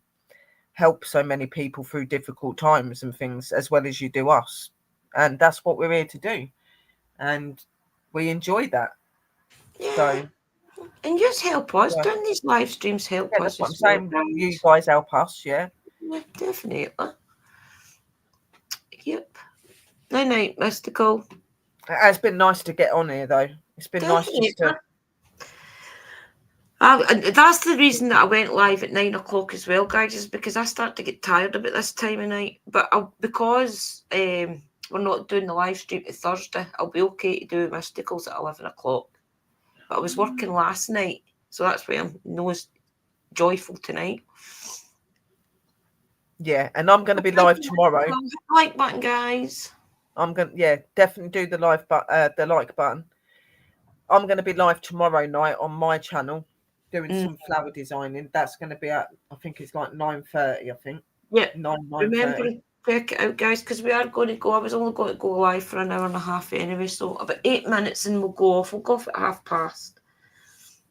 help so many people through difficult times and things, as well as you do us. And that's what we're here to do. And we enjoy that. Yeah. So, and just help us. Yeah. Doing these live streams help us. That's what I'm saying. Well, You guys help us, yeah. Yeah, definitely. Yep. Night night, Mystical. It has been nice to get on here, though. It's been nice just to. That's the reason that I went live at 9 o'clock as well, guys, is because I start to get tired about this time of night. But because we're not doing the live stream to Thursday, I'll be okay to do Mysticals at 11 o'clock. But I was working last night, so that's why I'm most joyful tonight. Yeah, and I'm going to be live tomorrow. Like button, guys. I'm going to, definitely do the like button. I'm going to be live tomorrow night on my channel doing some flower designing. That's going to be at, I think it's like 9:30, I think. Yeah. 9:30. Remember, check it out, guys, because we are going to go. I was only going to go live for an hour and a half anyway, so about 8 minutes and we'll go off. We'll go off at 1:30.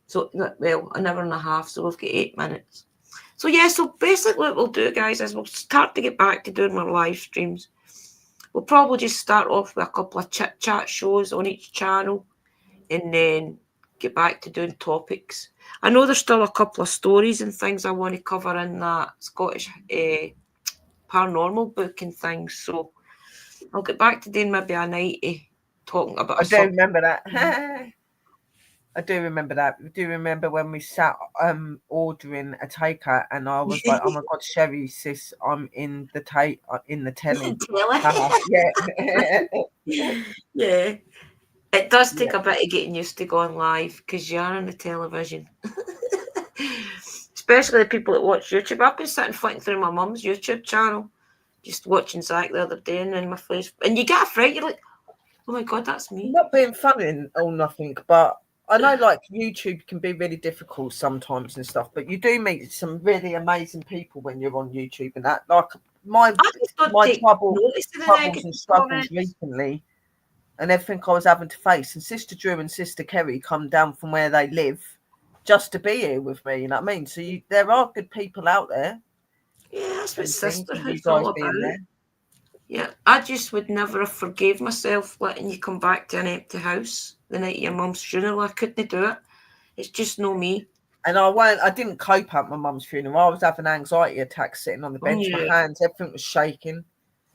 So, well, an hour and a half, so we've got 8 minutes. So, yeah, so basically what we'll do, guys, is we'll start to get back to doing our live streams. We'll probably just start off with a couple of chit-chat shows on each channel and then get back to doing topics. I know there's still a couple of stories and things I want to cover in that Scottish paranormal book and things, so I'll get back to doing maybe a nighty talking about. I do remember that. I do remember that. I do remember when we sat ordering a takeout, and I was like, "Oh my god, Sherry, sis, I'm in the telly." Yeah. Yeah. It does take a bit of getting used to going live because you are on the television. Especially the people that watch YouTube. I've been sitting flicking through my mum's YouTube channel, just watching Zach the other day, and in my face, and you get a fright. You're like, "Oh my god, that's me." Not being funny or nothing, but I know like YouTube can be really difficult sometimes and stuff. But you do meet some really amazing people when you're on YouTube, and that like my troubles and struggles recently. And everything I was having to face. And Sister Drew and Sister Kerry come down from where they live just to be here with me, you know what I mean? So there are good people out there. Yeah, that's what sisterhood's all about. Yeah, I just would never have forgave myself letting you come back to an empty house the night of your mum's funeral. I couldn't do it. It's just no me. And I didn't cope at my mum's funeral. I was having anxiety attacks sitting on the bench. My hands, everything was shaking.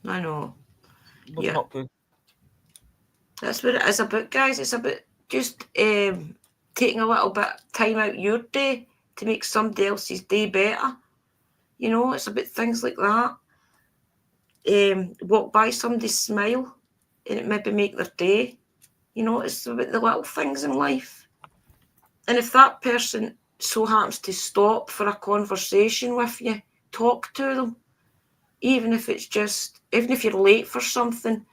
I know. It was not good. That's what it is about, guys. It's about just taking a little bit of time out your day to make somebody else's day better. You know, it's about things like that. Walk by somebody, smile, and it maybe make their day. You know, it's about the little things in life. And if that person so happens to stop for a conversation with you, talk to them. Even if you're late for something,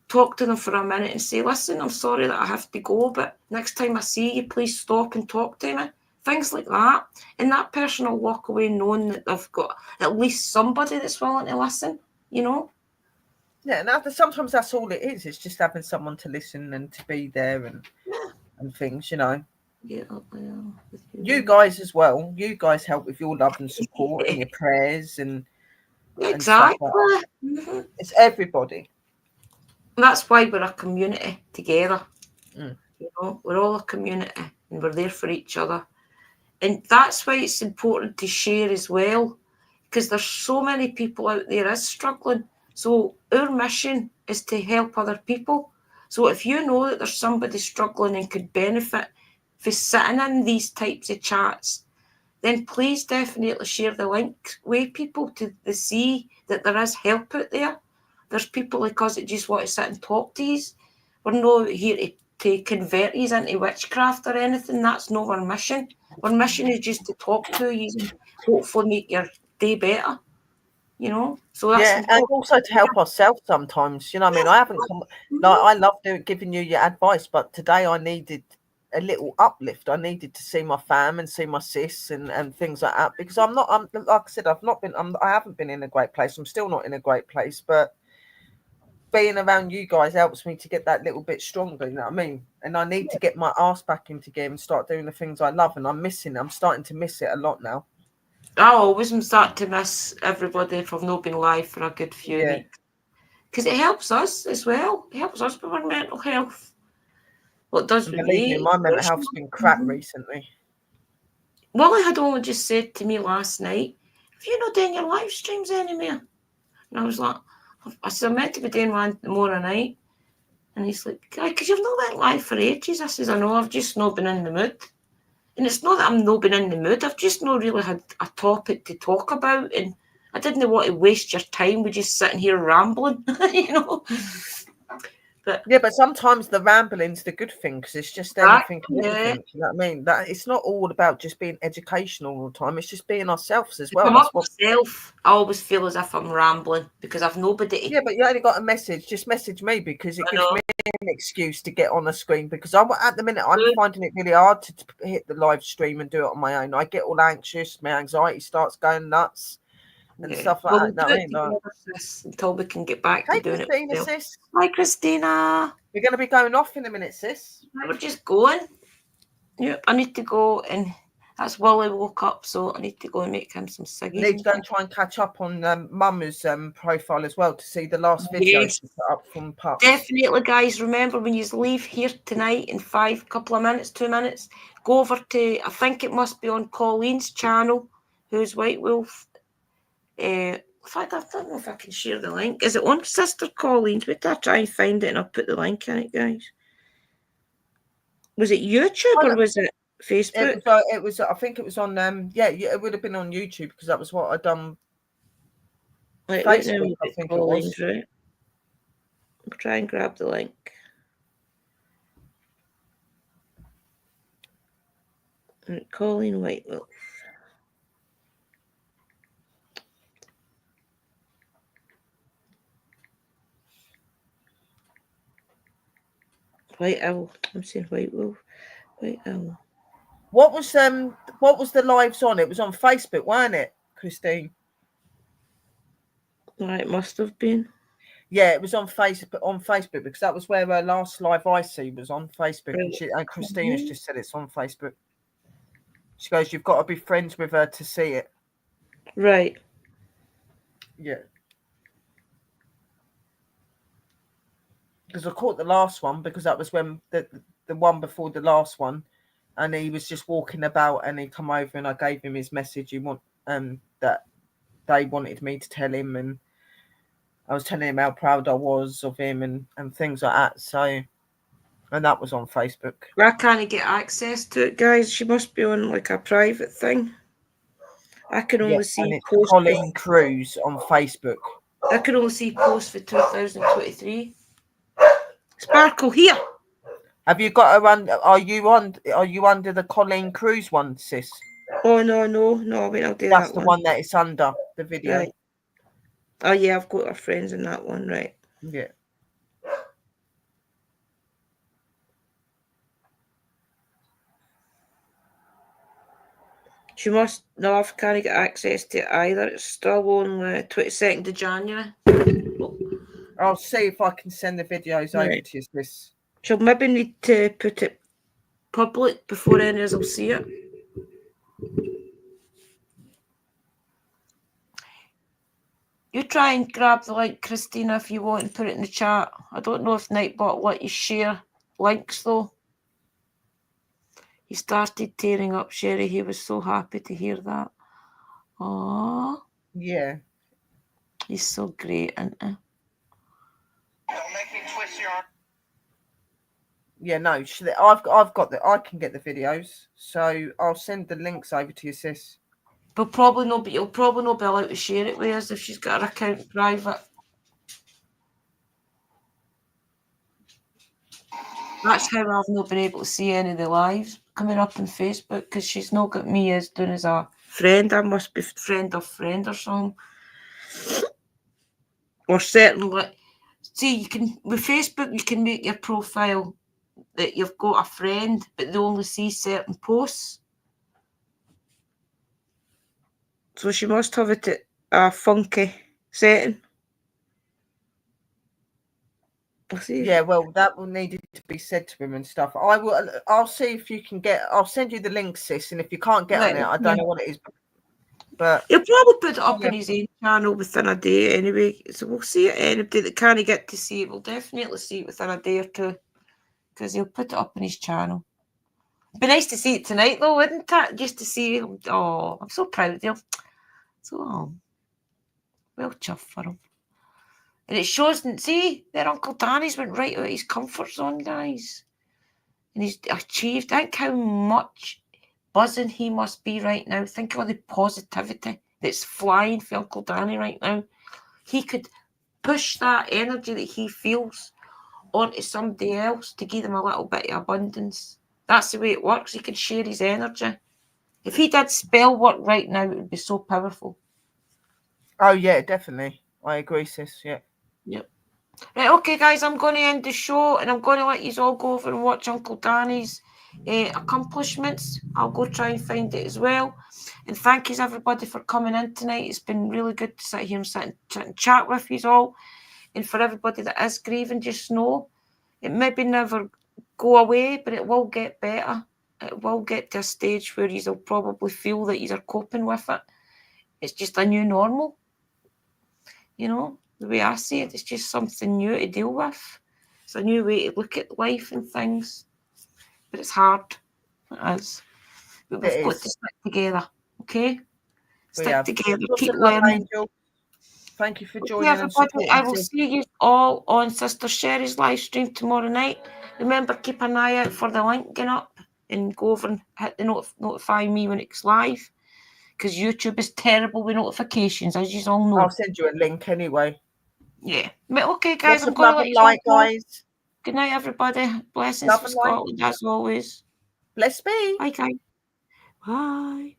talk to them for a minute and say, "Listen, I'm sorry that I have to go, but next time I see you, please stop and talk to me." Things like that. And that person will walk away knowing that they've got at least somebody that's willing to listen, you know? Yeah, and sometimes that's all it is. It's just having someone to listen and to be there and things, you know. Get up there with you guys as well. You guys help with your love and support and your prayers and exactly. And stuff like that. It's everybody. That's why we're a community together. You know, we're all a community and we're there for each other. And that's why it's important to share as well, because there's so many people out there is struggling. So our mission is to help other people. So if you know that there's somebody struggling and could benefit for sitting in these types of chats, then please definitely share the link with people to see that there is help out there. There's people like us that just want to sit and talk to you. We're not here to convert you into witchcraft or anything. That's not our mission. Our mission is just to talk to you and hopefully make your day better. You know, so that's Yeah, and also to help ourselves sometimes. You know what I mean? I haven't come, like, I love giving you your advice, but today I needed a little uplift. I needed to see my fam and see my sis and things like that, because I'm like I said, I haven't been in a great place. I'm still not in a great place, but being around you guys helps me to get that little bit stronger. You know what I mean? And I need to get my ass back into gear and start doing the things I love, and I'm starting to miss it a lot now. I always am starting to miss everybody if I've not been live for a good few weeks. Because it helps us as well. It helps us with our mental health. Well, it does with Believe me, me. my mental health's been crap recently. Wally had only just said to me last night, "Have you not doing your live streams anymore?" And I was like, I said, "I'm meant to be doing one tomorrow night." And he's like, "Because you've not went live for ages." I says, "I know, I've just not been in the mood." And it's not that I'm not been in the mood. I've just not really had a topic to talk about. And I didn't want to waste your time with just sitting here rambling, you know. But sometimes the rambling's the good thing, because it's just anything and everything. You know what I mean? That it's not all about just being educational all the time. It's just being ourselves as well. That's what myself. I always feel as if I'm rambling because I've nobody to... Yeah, but you only got a message. Just message me, because it gives me an excuse to get on a screen, because at the minute I'm finding it really hard to hit the live stream and do it on my own. I get all anxious, my anxiety starts going nuts and stuff like that. We'll do it until we can get back to doing Christina, it. sis. Hi, Christina. We're going to be going off in a minute, sis. We're just going. Yep, I need to go, and that's Wally woke up, so I need to go and make him some ciggies. I need to go and try and catch up on Mama's profile as well to see the last video she put up from Pups. Definitely, guys. Remember, when you leave here tonight in 2 minutes, go over to, I think it must be on Colleen's channel, who's White Wolf. In fact, I don't know if I can share the link. Is it on Sister Colleen's? Wait till I try and find it and I'll put the link in it, guys. Was it YouTube or was it Facebook? It was. I think it was on. It would have been on YouTube, because that was what I'd done. Facebook, I think Colleen's, it was. Right. I'll try and grab the link. Colleen White Wolf. White Owl. I'm saying White Wolf. White Owl. What was the lives on? It was on Facebook, weren't it, Christine? Right, it must have been. Yeah, it was on Facebook, because that was where her last live I see was on Facebook. Right. And Christina's just said it's on Facebook. She goes, "You've got to be friends with her to see it." Right. Yeah. Because I caught the last one, because that was when the one before the last one, and he was just walking about, and he come over and I gave him his message. That they wanted me to tell him, and I was telling him how proud I was of him and things like that. So, and that was on Facebook. I can't get access to it, guys. She must be on like a private thing. I can only see posts. Colleen Cruz on Facebook. I can only see posts for 2023. Sparkle here. Have you got her on? Are you under the Colleen Cruz one, sis? Oh no. Wait, I'll do That's that the one that it's under the video. Right. Oh yeah, I've got our friends in that one, right? Yeah. She must. No, I can't get access to it either. It's still on 22nd of January. I'll see if I can send the videos over to you, sis. She'll maybe need to put it public before any of us will see it. You try and grab the link, Christina, if you want, and put it in the chat. I don't know if Nightbot let you share links, though. He started tearing up, Sherry. He was so happy to hear that. Aww. Yeah. He's so great, isn't he? Don't make me twist your arm. Yeah, no, I've got I can get the videos, so I'll send the links over to you, sis. But probably not, but you'll probably not be allowed to share it with us if she's got her account private. That's how I've not been able to see any of the lives coming up on Facebook, because she's not got me as doing as a friend. I must be friend of friend or something. Or certainly, see, you can with Facebook you can make your profile that you've got a friend, but they only see certain posts. So she must have it at a funky setting. Yeah, well, that will need to be said to him and stuff. I'll see if you can get. I'll send you the link, sis. And if you can't get on it, I don't know what it is. But he'll probably put it up on his own channel within a day anyway. So we'll see it. Anybody that can't get to see it will definitely see it within a day or two, because he'll put it up on his channel. It'd be nice to see it tonight, though, wouldn't it? Just to see him. Oh, I'm so proud of him. So, well chuffed for him. And it shows, see, their Uncle Danny's went right out of his comfort zone, guys. And he's achieved, think how much buzzing he must be right now. Think of all the positivity that's flying for Uncle Danny right now. He could push that energy that he feels onto somebody else to give them a little bit of abundance. That's the way it works. He can share his energy. If he did spell work right now, it would be so powerful. Oh, yeah, definitely. I agree, sis. Yeah. Yep. Right, okay, guys, I'm going to end the show, and I'm going to let you all go over and watch Uncle Danny's accomplishments. I'll go try and find it as well. And thank you, everybody, for coming in tonight. It's been really good to sit here and sit and chat with you all. And for everybody that is grieving, just know it maybe never go away, but it will get better. It will get to a stage where you'll probably feel that you're coping with it. It's just a new normal. You know, the way I see it, it's just something new to deal with. It's a new way to look at life and things. But it's hard. It is. But we've got to stick together, okay? Stick together, keep learning. Thank you for joining us. I will see you all on Sister Sherry's live stream tomorrow night. Remember, keep an eye out for the link going up, and go over and hit the notify me when it's live, because YouTube is terrible with notifications, as you all know. I'll send you a link anyway. Yeah. Okay, guys, Lots I'm of going to love let and you all light, go. guys. Good night, everybody. Blessings Love for and light. Scotland, as always. Bless me. Bye, guys. Bye.